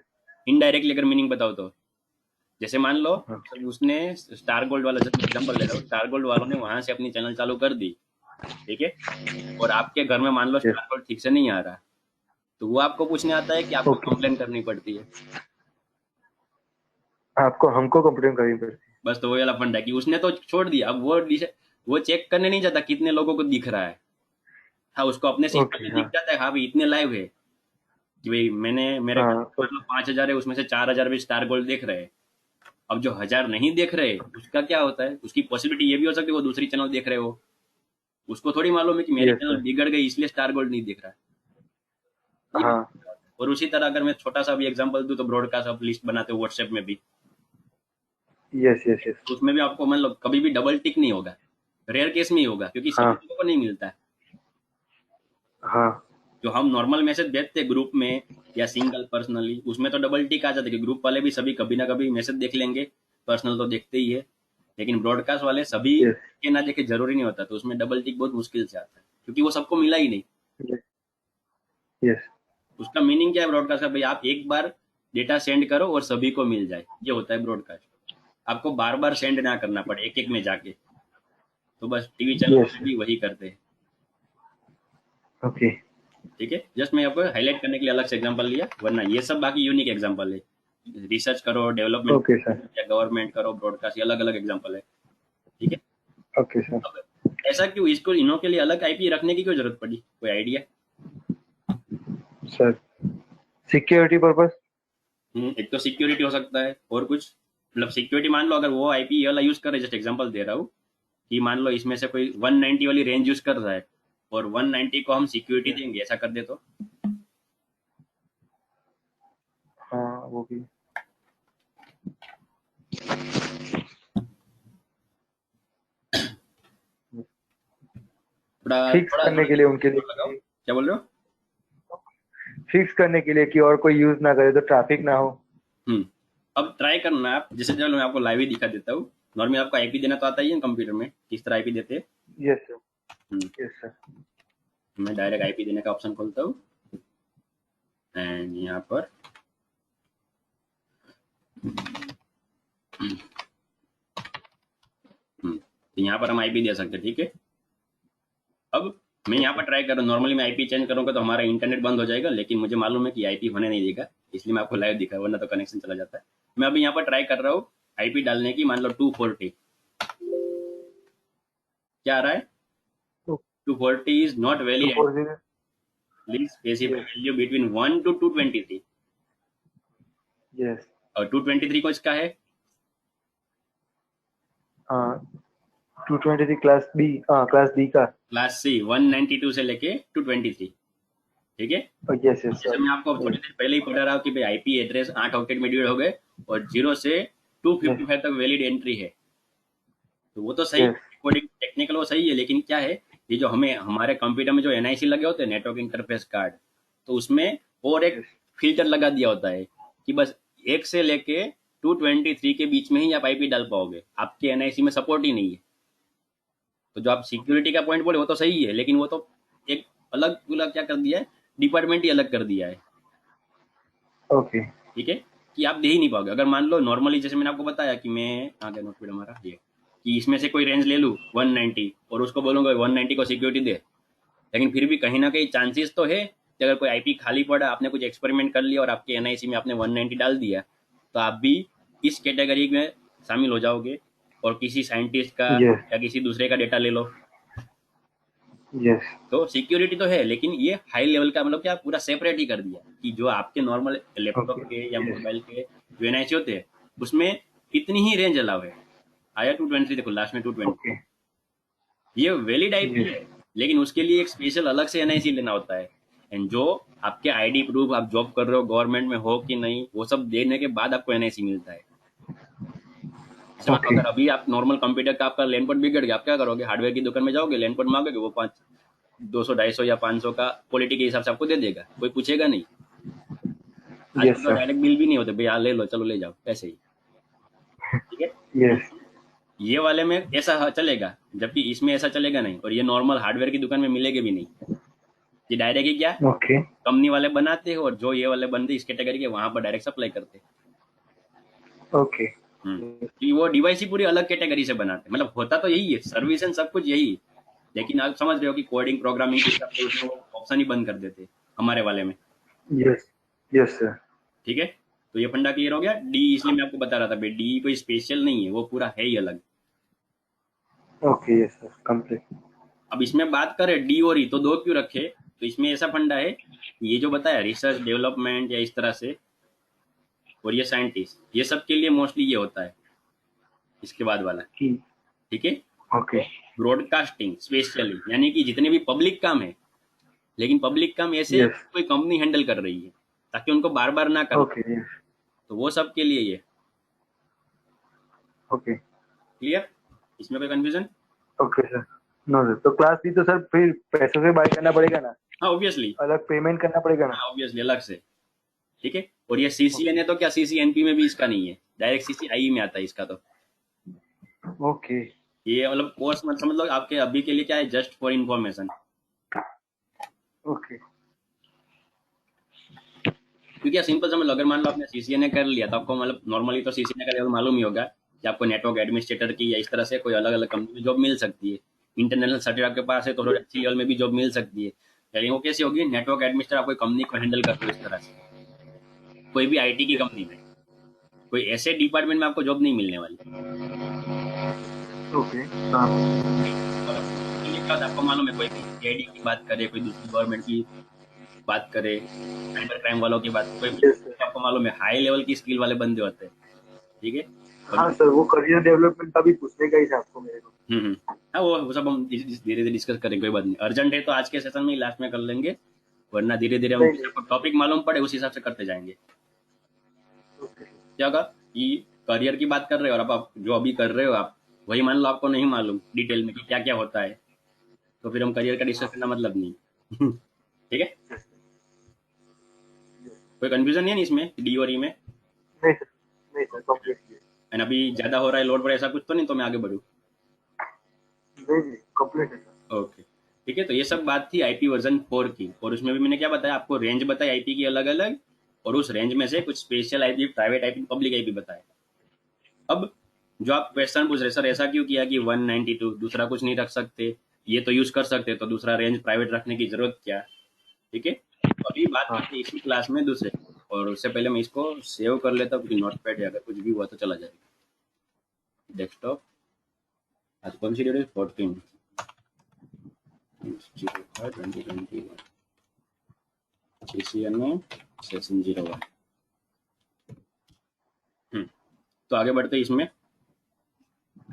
इनडायरेक्टली अगर मीनिंग बताओ तो, जैसे मान लो हाँ। उसने स्टार गोल्ड वाला, जैसे एग्जांपल ले रहा हूँ, स्टार गोल्ड वालों ने वहां से अपनी चैनल चालू कर दी, ठीक है, और आपके घर में मान लो यस। स्टार गोल्ड ठीक से नहीं आ रहा, तो वो आपको पूछने आता है कि आपको ओके। कंप्लेन करनी पड़ती है। आपको हमको कंप्लेन करनी पड़ती बस तो वो वाला फंडा है कि उसने तो छोड़ दिया, अब वो चेक करने नहीं जाता कितने लोगों को दिख रहा है। हाँ, उसको अपने है? System okay. में हाँ। दिख जाता है, हाँ भाई इतने लाइव है, कि भाई मैंने मेरे घर हाँ। में मान लो 5,000 है, उसमें से 4,000 भी स्टार गोल्ड देख रहे हैं। अब जो 1,000 नहीं देख रहे, उसका क्या होता है, उसकी पॉसिबिलिटी ये भी हो सकती है वो दूसरी चैनल देख रहे हो, उसको थोड़ी मालूम है कि मेरी यस चैनल सर। बिगड़ गई इसलिए स्टार गोल्ड नहीं दिख रहा है, ये भी। हाँ। और उसी तरह अगर मैं छोटा सा भी एग्जांपल दूं, तो ब्रॉडकास्ट आप लिस्ट बनाते हो व्हाट्सएप में भी, यस यस यस। तो उसमें भी आपको मान लो कभी भी डबल टिक नहीं होगा, रेयर केस में ही होगा, क्योंकि सभी हाँ। लोगों को नहीं मिलता है। हाँ। जो हम नॉर्मल मैसेज भेजते हैं ग्रुप में या सिंगल पर्सनली, उसमें तो डबल टिक आ जाता है कि ग्रुप वाले भी सभी कभी ना कभी मैसेज देख लेंगे, पर्सनल तो देखते ही है, लेकिन ब्रॉडकास्ट वाले सभी यस के ना देखे जरूरी नहीं होता, तो उसमें डबल टिक बहुत मुश्किल से आता है, क्योंकि वो सबको मिला ही नहीं। यस यस उसका मीनिंग क्या है ब्रॉडकास्ट का? भाई आप एक बार डेटा सेंड करो और सभी को मिल जाए, ये होता है ब्रॉडकास्ट। आपको बार बार सेंड ना करना पड़े एक एक में जाके। तो बस टीवी चैनल यस वाले भी वही करते हैं। ओके ठीक है, जस्ट मैं आपको हाईलाइट करने के लिए अलग से एग्जांपल लिया, वरना ये सब बाकी यूनिक एग्जांपल है। रिसर्च करो, डेवलपमेंट ओके सर या गवर्नमेंट करो, ब्रॉडकास्ट, ये अलग अलग एग्जांपल है। ठीक है। ओके सर अब ऐसा क्यों, इसको इनों के लिए अलग आईपी रखने की क्यों जरूरत पड़ी, कोई आइडिया? सर सिक्योरिटी पर्पस एक तो सिक्योरिटी हो सकता है, और कुछ? मतलब सिक्योरिटी मान लो, अगर वो आईपी ये वाला यूज कर रहे, जस्ट एग्जांपल दे रहा हूँ, कि मान लो इसमें से कोई 190 वाली रेंज यूज कर रहा है, और 190 को हम सिक्योरिटी देंगे, ऐसा कर दे तो? हाँ वो भी थोड़ा फिक्स थोड़ा करने थोड़ा के लिए उनके जोर लगाओ। लिए क्या बोल रहे हो? फिक्स करने के लिए कि और कोई यूज ना करे तो ट्रैफिक ना हो हम्म। अब ट्राई करना आप, जैसे चलो मैं आपको लाइव ही दिखा देता हूँ। नॉर्मली आपको आईपी देना तो आता ही है कंप्यूटर में, किस तरह आईपी देते हैं। यस सर हम्म, यस सर मैं डायरेक्ट आईपी देने का ऑप्शन खोलता हूँ, एंड यहाँ पर तो यहाँ पर हम आईपी दे सकते हैं। ठीक है। अब मैं यहाँ पर ट्राई कर रहा हूँ, नॉर्मली मैं आईपी चेंज करूँगा तो हमारा इंटरनेट बंद हो जाएगा, लेकिन मुझे मालूम है कि आईपी होने नहीं देगा, इसलिए मैं आपको लाइव दिखा, वरना तो कनेक्शन चला जाता है। मैं अभी यहाँ पर ट्राई कर रहा हूँ आईपी डालने की, मान लो 240। क्या आ रहा है? 240 is not to valid, four zero please specify yes value between 1 to 223। Yes और 223 को इसका है हाँ 223 क्लास बी हाँ क्लास बी का क्लास सी, 192 से लेके 223। ठीक है। यस यस जैसे मैं आपको सर थोड़ी देर पहले ही पढ़ा रहा हूँ कि भाई आईपी एड्रेस 8 ऑक्टेट में डिवाइड हो गए, और 0 से यस 255 तक वैलिड एंट्री है। तो वो तो सही, यस कोडिंग टेक्निकल वो सही है, लेकिन क्या है, ये जो हमें हमारे कंप्यूटर में जो एनआईसी लगे होते हैं, नेटवर्क इंटरफेस कार्ड, तो उसमें और एक यस फिल्टर लगा दिया होता है कि बस 1 से लेके 223 के बीच में ही आप आईपी डाल पाओगे, आपके एनआईसी में सपोर्ट ही नहीं है। तो जो आप सिक्योरिटी का पॉइंट बोले वो तो सही है, लेकिन वो तो एक अलग पूरा क्या कर दिया है, डिपार्टमेंट ही अलग कर दिया है। ओके ठीक है, कि आप दे ही नहीं पाओगे। अगर मान लो नॉर्मली, जैसे मैंने आपको बताया कि मैं कहाँ गया नोटपैड हमारा, ये कि इसमें से कोई रेंज ले लूँ 190 और उसको बोलूँगा 190 को सिक्योरिटी दे, लेकिन फिर भी कहीं ना कहीं चांसेस तो है कि अगर कोई आईपी खाली पड़ा, आपने कुछ एक्सपेरिमेंट कर लिया और आपके एनआईसी में आपने 190 डाल दिया, तो आप भी इस कैटेगरी में शामिल हो जाओगे, और किसी साइंटिस्ट का यस या किसी दूसरे का डेटा ले लो। यस तो सिक्योरिटी तो है, लेकिन ये हाई लेवल का, मतलब क्या, पूरा सेपरेट ही कर दिया कि जो आपके नॉर्मल लैपटॉप ओके के या यस मोबाइल के जो एनआईसी होते हैं, उसमें इतनी ही रेंज अलाउ है। आया 223, देखो लास्ट में 220, ओके ये वैलिड आईपी यस है, लेकिन उसके लिए एक स्पेशल अलग से एनआईसी लेना होता है। एंड जो आपके आईडी प्रूफ, आप जॉब कर रहे हो, गवर्नमेंट में हो कि नहीं, वो सब देने के बाद आपको एनआईसी मिलता है। जैसे मान लो ओके अगर अभी आप नॉर्मल कंप्यूटर का आपका लैंड पोर्ट बिगड़ गया, आप क्या करोगे, हार्डवेयर की दुकान में जाओगे, लैंड पोर्ट मांगोगे, वो 200 250 या 500 का क्वालिटी के हिसाब से आपको दे देगा, कोई पूछेगा नहीं। आजकल यस तो सर डायरेक्ट बिल भी नहीं होते, भैया ले लो, चलो ले जाओ, ऐसे ही। ठीक है। यस ये वाले में ऐसा चलेगा, जबकि इसमें ऐसा चलेगा नहीं, और ये नॉर्मल हार्डवेयर की दुकान में मिलेगा भी नहीं। ये डायरेक्ट ही क्या, ओके कंपनी वाले बनाते हैं, और जो ये वाले बंदे इस कैटेगरी के, वहां पर डायरेक्ट सप्लाई करते हैं। ओके कि वो डिवाइस ही पूरी अलग कैटेगरी से बनाते हैं, मतलब होता तो यही है, सर्विस एंड सब कुछ यही है, लेकिन आप समझ रहे हो कि कोडिंग प्रोग्रामिंग के हिसाब से उसमें ऑप्शन ही बंद कर देते हैं हमारे वाले में। यस यस सर ठीक है। तो ये फंडा क्लियर हो गया। डी, इसलिए मैं आपको बता रहा था भाई, डी कोई स्पेशल नहीं है, वो पूरा है ही अलग। ओके यस सर कंप्लीट अब इसमें बात करें डी और ई, तो दो क्यों रखे? तो इसमें ऐसा फंडा है, ये जो बताया रिसर्च डेवलपमेंट या इस तरह से, और ये साइंटिस्ट, ये सब के लिए मोस्टली ये होता है, इसके बाद वाला। की ठीक है। ओके तो ब्रॉडकास्टिंग स्पेशली, यानी कि जितने भी पब्लिक काम है, लेकिन पब्लिक काम ऐसे यस कोई कंपनी हैंडल कर रही है, ताकि उनको बार बार ना करना, ओके यस तो वो सब के लिए ये। Okay clear? इसमें कोई confusion? Okay sir no sir तो क्लास बी तो सर फिर पैसों से बाय करना पड़ेगा ना हाँ ऑब्वियसली, अलग पेमेंट करना पड़ेगा ना हाँ ऑब्वियसली अलग से। ठीक है। और ये सीसीएन है, तो क्या सीसीएनपी में भी इसका नहीं है, डायरेक्ट सीसीआई में आता है इसका तो। ओके ये मतलब कोर्स मत समझ लो, आपके अभी के लिए क्या है, जस्ट फॉर इन्फॉर्मेशन। ओके क्योंकि सिंपल समझ लो, अगर मान लो आपने सीसीएनए कर लिया तो आपको मतलब नॉर्मली तो सीसीएनए का लेवल मालूम ही होगा कि आपको नेटवर्क एडमिनिस्ट्रेटर की या इस तरह से कोई अलग अलग कंपनी में जॉब मिल सकती है। इंटरनेशनल सर्टिफिकेट आपके पास है तो थोड़ी अच्छी लेवल में भी जॉब मिल सकती है। लेकिन वो कैसी होगी, नेटवर्क एडमिनिस्ट्रेटर आप कोई कंपनी को हैंडल कर रहे हो इस तरह से, कोई भी आईटी की कंपनी में, कोई ऐसे डिपार्टमेंट में आपको जॉब नहीं मिलने वाली। ओके हाँ और उसके लिए क्या होता है आपको मालूम है, कोई भी सीआईडी की बात करे, कोई दूसरी गवर्नमेंट की बात करे, साइबर क्राइम वालों की बात, कोई भी, यस सर आपको मालूम है हाई लेवल की स्किल वाले बंदे होते हैं। ठीक है। और हाँ सर वो करियर डेवलपमेंट का भी पूछने का ही था आपको मेरे को हाँ वो सब हम धीरे धीरे डिस्कस करेंगे, कोई बात नहीं, अर्जेंट है तो आज के सेशन में ही लास्ट में कर लेंगे, वरना धीरे धीरे हम नहीं जैसे नहीं आपको टॉपिक मालूम पड़े उस हिसाब से करते जाएंगे। ओके क्या होगा कि करियर की बात कर रहे हो और अब आप जो अभी कर रहे हो आप, वही मान लो आपको नहीं मालूम डिटेल में कि क्या क्या होता है, तो फिर हम करियर का डिस्कस हाँ करना मतलब नहीं। ठीक है। यस यस कोई कंफ्यूजन नहीं है इसमें, डी और ई में? नहीं सर नहीं सर कंप्लीट एंड अभी ज्यादा हो रहा है लोड पर, ऐसा कुछ तो नहीं, तो मैं आगे बढ़ूँ? नहीं नहीं कंप्लीट है सर ओके। ठीक है, तो ये सब बात थी आईपी वर्जन 4 की, और उसमें भी मैंने क्या बताया आपको, रेंज बताई आईपी की अलग अलग, और उस रेंज में से कुछ special IP, private IP, public IP बताए। अब जो आप क्वेश्चन पूछ रहे सर ऐसा क्यों किया कि 192 दूसरा कुछ नहीं रख सकते, ये तो यूज कर सकते, तो दूसरा रेंज प्राइवेट रखने की जरूरत क्या? ठीक है, तो अभी बात हाँ करते हैं इसी क्लास में दूसरे, और उससे पहले मैं इसको सेव कर लेता हूँ, क्योंकि नोटपैड है, अगर कुछ भी हुआ तो चला जाएगा। डेस्कटॉप, आज कौन सी डेट है, 14 2021, CCNA सेशन 01। तो आगे बढ़ते हैं इसमें,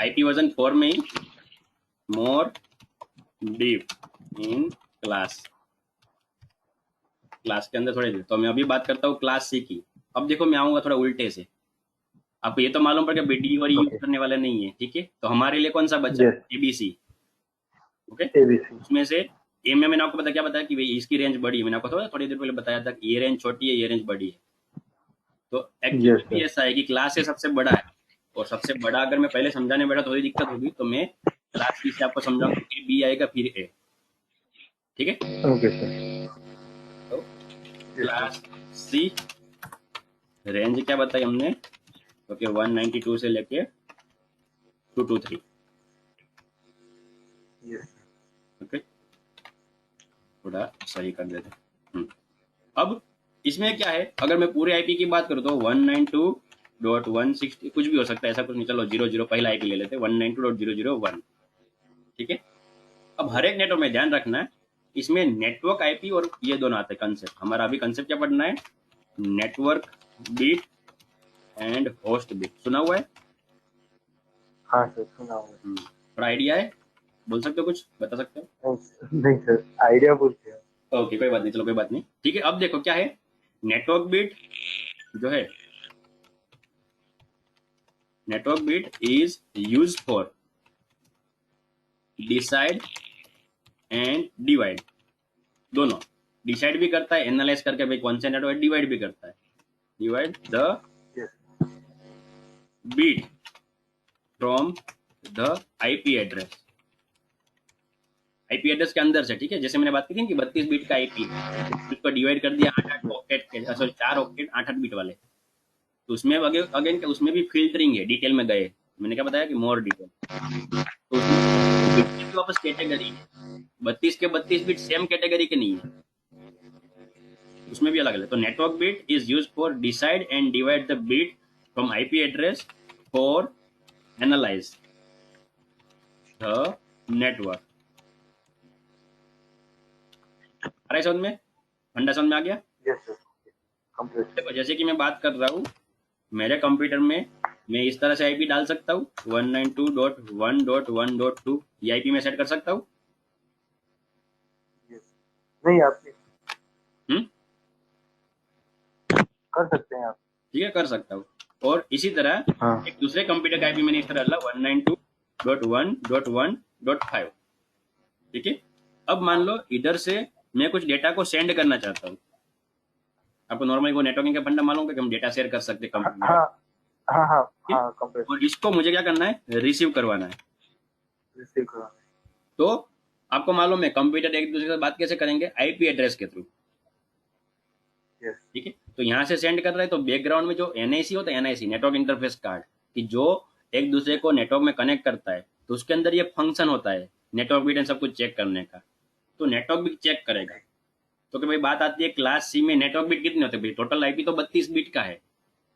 आईपी वर्जन 4 में ही more deep in class, class के अंदर थोड़े, तो मैं अभी बात करता हूँ क्लास सी की। अब देखो मैं आऊंगा थोड़ा उल्टे से, आपको ये तो मालूम पड़ गया डी और यूज ओके करने वाले नहीं है, ठीक है, तो हमारे लिए कौन सा बचा, यस एबीसी। ओके, एबीसी उसमें से ए में मैंने आपको बताया, क्या बताया कि भाई इसकी रेंज बड़ी है, मैंने आपको थोड़ी देर पहले बताया था कि ये रेंज छोटी है, ये रेंज बड़ी है। तो यस एक्चुअली भी सर ऐसा है कि क्लास ए सबसे बड़ा है, और सबसे बड़ा अगर मैं पहले समझाने बैठा तो थोड़ी दिक्कत होगी, तो मैं क्लास सी से आपको समझाऊंगा, फिर बी आएगा, फिर ए। ठीक है, ओके सर तो यस क्लास सर सी रेंज क्या बताई हमने, ओके, 192 से लेके 223। यस ओके, थोड़ा सही कर देते हैं। अब इसमें क्या है, अगर मैं पूरे आईपी की बात करूँ तो 192.160 कुछ भी हो सकता है, ऐसा कुछ नहीं, चलो 00 पहला आईपी ले लेते हैं, 192.001। ठीक है, अब हर एक नेटवर्क में ध्यान रखना है, इसमें नेटवर्क आईपी और ये दोनों आते हैं कंसेप्ट, हमारा अभी कंसेप्ट क्या पढ़ना है, network bit and host bit, सुना हुआ है? हाँ सर सुना हुआ थोड़ा आइडिया है, बोल सकते हो, कुछ बता सकते है नहीं सर आइडिया पूछते हैं हो? ओके, कोई बात नहीं, चलो कोई बात नहीं। ठीक है, अब देखो क्या है, नेटवर्क बीट जो है, network bit is use for decide and divide, दोनों, डिसाइड भी करता है, एनालाइज करके भाई कौन सा नेटवर्क, डिवाइड भी करता है, divide the yes bit from the IP address, IP address के अंदर से। ठीक है, जैसे मैंने बात की थी कि 32 बीट का आईपी है, उसको डिवाइड कर दिया 8 8 ऑक्टेट के, सॉरी 4 ऑक्टेट 8 8 बीट वाले, तो उसमें अगेन उसमें भी फिल्टरिंग है, डिटेल में गए, मैंने क्या बताया कि मोर डिटेल, तो उसमें बीट की भी वापस कैटेगरी है, 32 के 32 बीट सेम कैटेगरी के नहीं है, उसमें भी अलग अलग। तो network bit is use for decide and divide the bit from IP address for analyse the network. आ रहा है समझ में, फंडा समझ में आ गया? यस सर कंप्लीट देखो जैसे कि मैं बात कर रहा हूँ, मेरे कंप्यूटर में मैं इस तरह से आईपी डाल सकता हूँ, 192.1.1.2, ये आईपी में सेट कर सकता हूँ। यस नहीं आप हम्म, कर सकते हैं आप ठीक है, कर सकता हूँ। और इसी तरह हाँ एक दूसरे कंप्यूटर का आईपी मैंने इस तरह डाला, 192.1.1.5। ठीक है, अब मान लो इधर से मैं कुछ डेटा को सेंड करना चाहता हूँ, आपको नॉर्मली वो नेटवर्किंग का फंडा मालूम है कि हम डेटा शेयर कर सकते हैं हाँ कंपनी में। हाँ हाँ हाँ ठीक? हाँ, कंप्रेसर और इसको मुझे क्या करना है, रिसीव करवाना है। रिसीव करवाना तो आपको मालूम है कंप्यूटर एक दूसरे से बात कैसे करेंगे, आईपी एड्रेस के थ्रू। है। यस। ठीक है, तो यहाँ से सेंड कर रहे हैं तो बैकग्राउंड में जो एनआईसी होता है, एनआईसी नेटवर्क इंटरफेस कार्ड, कि जो एक दूसरे को नेटवर्क में कनेक्ट करता है, तो उसके अंदर ये फंक्शन होता है नेटवर्क बिट एंड सब कुछ चेक करने का। तो नेटवर्क बिट चेक करेगा। तो कि भाई बात आती है क्लास सी में नेटवर्क बिट कितने होते हैं, भाई टोटल आईपी तो 32 बिट का है,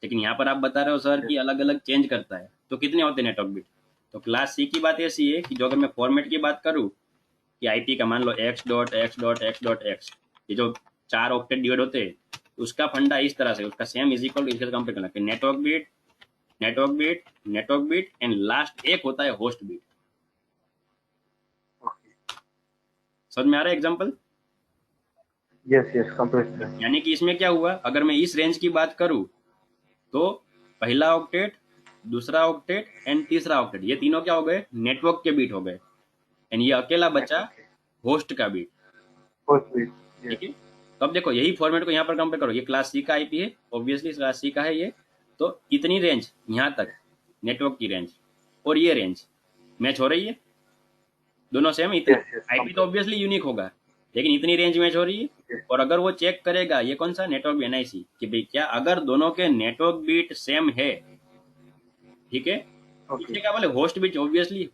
लेकिन यहाँ पर आप बता रहे हो सर कि अलग अलग चेंज करता है, तो कितने होते हैं नेटवर्क बिट। तो क्लास सी की बात ऐसी है कि जो अगर मैं फॉर्मेट की बात करूँ कि आईपी का मान लो x.x.x.x, ये जो 4 ऑक्टेट डिवाइड होते हैं, उसका फंडा इस तरह से, उसका सेम इज इक्वल टू इसके कंपेयर करना कि network bit, network bit, network bit and last एक होता है होस्ट बिट। ओके। समझ में आ रहा है एग्जांपल। Yes yes, compressor. यानी कि इसमें क्या हुआ, अगर मैं इस रेंज की बात करूं तो पहला ऑक्टेट, दूसरा ऑक्टेट एंड तीसरा ऑक्टेट, ये तीनों क्या हो गए, नेटवर्क के बीट हो गए, एंड ये अकेला बचा नेटवर्क के होस्ट का बीट। Host bit. यस। ठीक है, तो अब देखो यही फॉर्मेट को यहाँ पर कंपेयर करो, ये क्लास सी का आईपी है, ऑब्वियसली क्लास सी का है ये, तो इतनी रेंज यहाँ तक नेटवर्क की रेंज और ये रेंज मैच हो रही है, दोनों सेम इतनी। यस यस, आईपी तो ऑब्वियसली यूनिक होगा, लेकिन इतनी रेंज मैच हो रही है। कंप्रेसर। और अगर वो चेक करेगा, ये कौन सा नेटवर्क एनआईसी, कि भाई क्या अगर दोनों के नेटवर्क बीट सेम है, ठीक है, ओके। इसलिए क्या बोले होस्ट बीट, ऑब्वियसली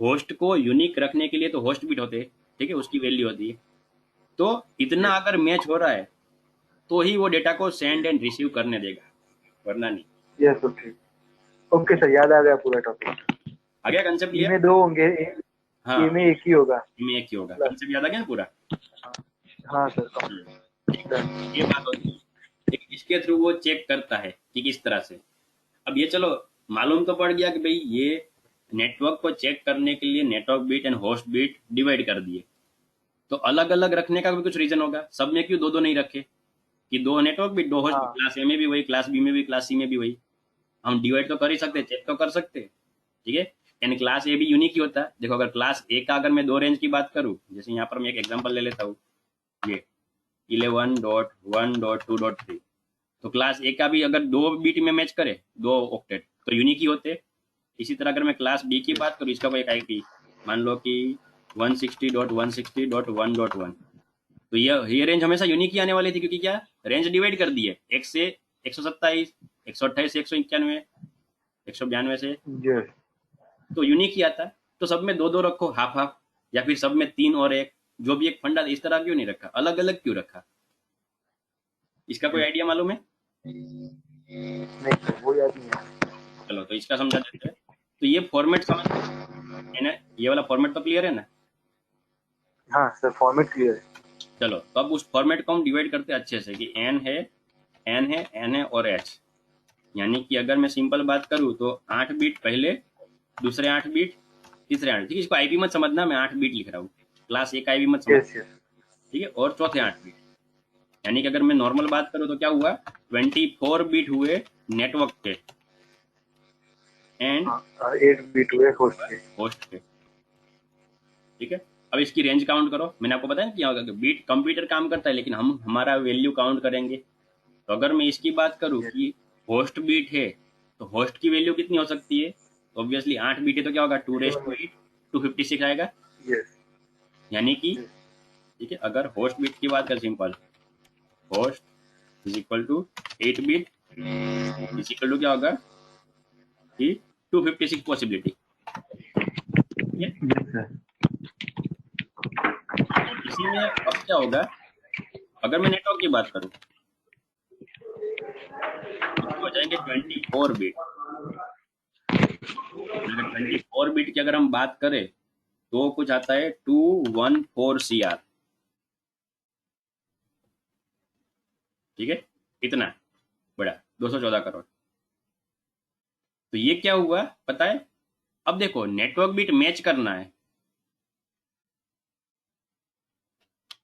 होस्ट को यूनिक रखने के लिए तो होस्ट बीट होते हैं, ठीक है, उसकी वैल्यू होती है। तो इतना यस अगर मैच हो रहा है तो ही वो डेटा को सेंड एंड रिसीव करने देगा, वरना नहीं। यस। ओके। ओके सर, याद आ गया पूरा टॉपिक। आ गया कंसेप्ट ई क्लियर। में दो होंगे, हाँ, ए में एक ही होगा। इनमें एक ही होगा, प्लस। कंसेप्ट याद आ गया ना पूरा। हाँ सर, ठीक, डन। ये बात होती है। ठीक, इसके थ्रू वो चेक करता है कि किस तरह से। अब ये चलो मालूम तो पड़ गया कि भाई ये नेटवर्क को चेक करने के लिए network bit and host bit divide कर दिए, तो अलग अलग रखने का भी कुछ रीजन होगा, सब में क्यों दो दो नहीं रखे, कि दो नेटवर्क बीट दो होस्ट बीट, हाँ क्लास ए में भी वही, क्लास बी में भी, क्लास सी में भी वही। हम डिवाइड तो कर ही सकते, चेक तो कर सकते, ठीक है। एंड क्लास ए भी यूनिक ही होता है। देखो अगर क्लास ए का अगर मैं दो रेंज की बात करूं, जैसे यहाँ पर मैं एक एग्जांपल ले लेता हूँ, ये 11.1.2.3, तो क्लास ए का भी अगर दो बीट में मैच करे, दो ऑक्टेट, तो यूनिक ही होते। इसी तरह अगर मैं क्लास बी की बात करूँ, इसका कोई एक आईपी मान लो कि 160.160.1.1, तो ये रेंज हमेशा यूनिक ही आने वाली थी, क्योंकि क्या रेंज डिवाइड कर दी है, एक से 127, 128 से 191, 192 से, यस। तो यूनिक ही आता है। तो सब में दो दो रखो, हाफ हाफ, या फिर सब में तीन और एक, जो भी एक फंडा, इस तरह क्यों नहीं रखा, अलग अलग क्यों रखा, इसका कोई आइडिया मालूम है। नहीं सर, वो याद नहीं है। चलो तो इसका समझा देते हैं। तो ये फॉर्मेट समझ है ना, ये वाला फॉर्मेट तो क्लियर है ना। हाँ सर, फॉर्मेट क्लियर है। चलो तो अब उस फॉर्मेट को हम डिवाइड करते हैं अच्छे से, कि एन है, एन है, एन है और एच। यानी कि अगर मैं सिंपल बात करूँ तो 8 बीट पहले, दूसरे 8 बीट, तीसरे 8, ठीक है, इसको आईपी मत समझना, मैं 8 बीट लिख रहा हूँ, क्लास ए का आईपी मत समझ, यस यस। ठीक है, और चौथे 8 बीट। यानी कि अगर मैं नॉर्मल बात करूँ तो क्या हुआ, 24 बीट हुए नेटवर्क के एंड हाँ, 8 बिट हुए होस्ट के। होस्ट के, ठीक है। अब इसकी रेंज काउंट करो, मैंने आपको बताया ना कि बीट कंप्यूटर काम करता है, लेकिन हम हमारा वैल्यू काउंट करेंगे। तो अगर मैं इसकी बात करूँ यस कि होस्ट बीट है, तो होस्ट की वैल्यू कितनी हो सकती है, ऑब्वियसली 8 बीट है, तो क्या होगा, 2 रेस्ट टू 8, 256 आएगा। यस यानी कि यस। ठीक है, अगर होस्ट बीट की बात करें, simple host is equal to 8 bit, is equal to क्या होगा कि 256 पॉसिबिलिटी, ठीक है। Yes sir. और इसी में अब क्या होगा, अगर मैं नेटवर्क की बात करूँ, इसको हो जाएंगे 24 बीट। अगर 24 बीट की अगर हम बात करें तो कुछ आता है 214 CR, ठीक है, इतना बड़ा, 214 करोड़। तो ये क्या हुआ पता है। अब देखो नेटवर्क बिट मैच करना है,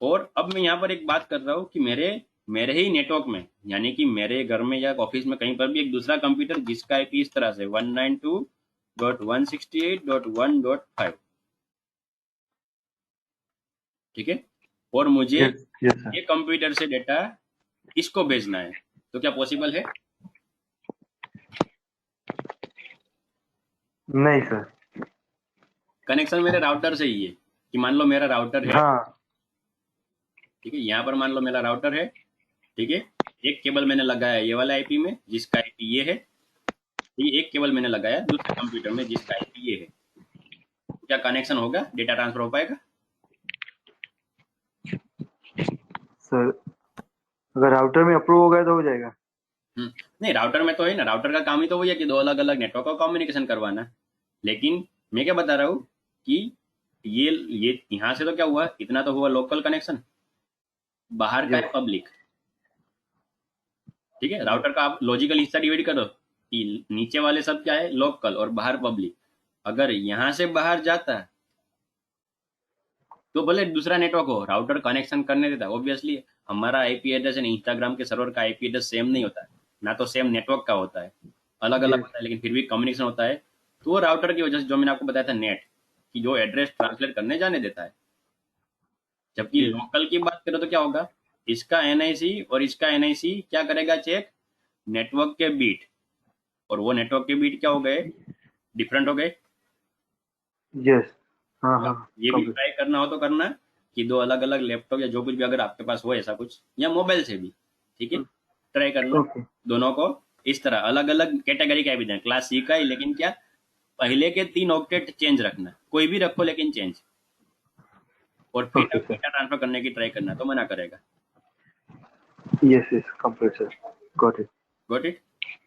और अब मैं यहाँ पर एक बात कर रहा हूँ कि मेरे मेरे ही नेटवर्क में, यानी कि मेरे घर में या ऑफिस में कहीं पर भी एक दूसरा कंप्यूटर जिसका आईपी इस तरह से 192.168.1.5, ठीक है, और मुझे यस यस ये सर। कंप्यूटर से डेटा इसको भेजना है, तो क्या पॉसिबल है। नहीं सर। कनेक्शन मेरे राउटर से ही है, कि मान लो मेरा राउटर है, हाँ ठीक है, यहाँ पर मान लो मेरा राउटर है, ठीक है, एक केबल मैंने लगाया ये वाला आईपी में जिसका आईपी ये है, ठीक है, एक केबल मैंने लगाया दूसरे कंप्यूटर में जिसका आईपी ये है, तो क्या कनेक्शन होगा, डेटा ट्रांसफर हो पाएगा? सर, अगर राउटर में अप्रूव हो गया तो हो जाएगा। नहीं, राउटर में तो है ना, राउटर का काम ही तो वही है कि दो अलग अलग नेटवर्क का कम्युनिकेशन करवाना। लेकिन मैं क्या बता रहा हूँ कि ये यहाँ से तो क्या हुआ, इतना तो हुआ लोकल कनेक्शन, बाहर का है यस पब्लिक। ठीक है, यस। राउटर का आप लॉजिकल हिस्सा डिवाइड करो कि नीचे वाले सब क्या है, लोकल, और बाहर पब्लिक। अगर यहाँ से बाहर जाता है तो भले दूसरा नेटवर्क हो, राउटर कनेक्शन करने देता है। ऑब्वियसली हमारा आईपी एड्रेस है, इंस्टाग्राम के सर्वर का आईपी एड्रेस सेम नहीं होता है, ना तो सेम नेटवर्क का होता है, अलग अलग यस होता है, लेकिन फिर भी कम्युनिकेशन होता है। तो वो राउटर की वजह से, जो मैंने आपको बताया था नेट, कि जो एड्रेस ट्रांसलेट करने जाने देता है। जबकि यस। लोकल की बात करो तो क्या होगा, इसका एनआईसी और इसका एनआईसी क्या करेगा, चेक नेटवर्क के बीट, और वो नेटवर्क के बीट क्या हो गए, डिफरेंट हो गए। यस। हाँ तो हाँ। आप ये भी कंप्लीट। ट्राई करना हो तो करना, कि दो अलग अलग लैपटॉप या जो कुछ भी अगर आपके पास हो ऐसा कुछ, या मोबाइल से भी, ठीक है, ट्राई करना ओके। दोनों को इस तरह अलग अलग कैटेगरी का भी दें। क्लास सी का ही, लेकिन क्या, पहले के 3 ऑक्टेट चेंज रखना, कोई भी रखो लेकिन चेंज, और फिर ओके आप सर। डेटा ट्रांसफर करने की ट्राई करना, तो मना करेगा। Yes yes complete sir. Got it. Got it.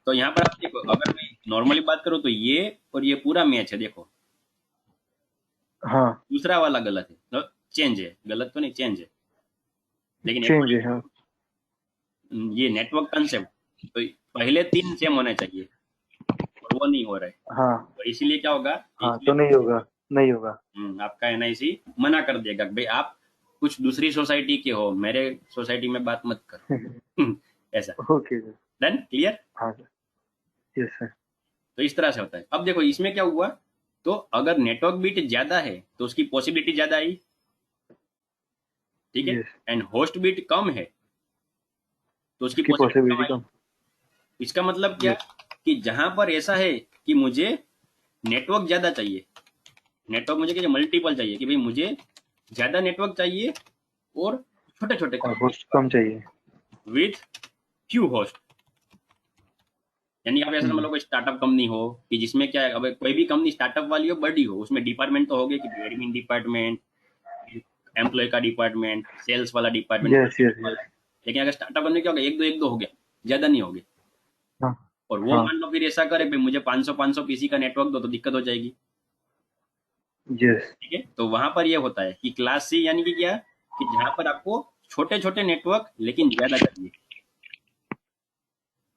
तो यहाँ पर आप देखो, अगर मैं नॉर्मली बात करूँ तो ये और ये पूरा मैच है, देखो हाँ दूसरा वाला गलत है, तो चेंज है, गलत तो नहीं, चेंज है, लेकिन चेंज है according हाँ। to ये नेटवर्क कंसेप्ट, तो पहले 3 सेम होने चाहिए, और वो नहीं हो रहा है। हाँ तो इसीलिए क्या होगा, हाँ इसलिए तो नहीं होगा। नहीं होगा। आपका एनआईसी मना कर देगा कि भाई आप कुछ दूसरी सोसाइटी के हो, मेरे सोसाइटी में बात मत करो। ऐसा। Okay sir. Done, clear. हाँ सर। Yes sir. तो इस तरह से होता है। अब देखो इसमें क्या हुआ, तो अगर नेटवर्क बिट ज्यादा है तो उसकी पॉसिबिलिटी ज्यादा आई, ठीक है, यस। एंड होस्ट बिट कम है तो उसकी उसकी पॉसिबिलिटी कम पॉसिबिलिटी आई। कम। इसका मतलब क्या, यस। कि जहां पर ऐसा है कि मुझे नेटवर्क ज्यादा चाहिए, नेटवर्क मुझे क्या मल्टीपल चाहिए, कि भाई मुझे ज्यादा नेटवर्क चाहिए और छोटे छोटे और कम होस्ट कम चाहिए। With few host. यानी आप ऐसा मान लो कोई स्टार्टअप कंपनी हो, कि जिसमें क्या है, अब कोई भी कंपनी स्टार्टअप वाली हो, बड़ी हो, उसमें डिपार्टमेंट तो होगे, कि एडमिन डिपार्टमेंट, एम्प्लॉय का डिपार्टमेंट, सेल्स वाला डिपार्टमेंट, यस यस मार्केटिंग वाला यस। है। लेकिन अगर स्टार्टअप करने क्या होगा, एक दो हो गया, ज्यादा नहीं होगे। हाँ और वो हाँ। मान लो फिर ऐसा करे भाई मुझे 500 पीसी का नेटवर्क दो, तो दिक्कत हो जाएगी। यस। ठीक है, तो वहां पर ये होता है कि क्लास सी यानी कि क्या, कि जहां पर आपको छोटे छोटे नेटवर्क लेकिन ज्यादा चाहिए।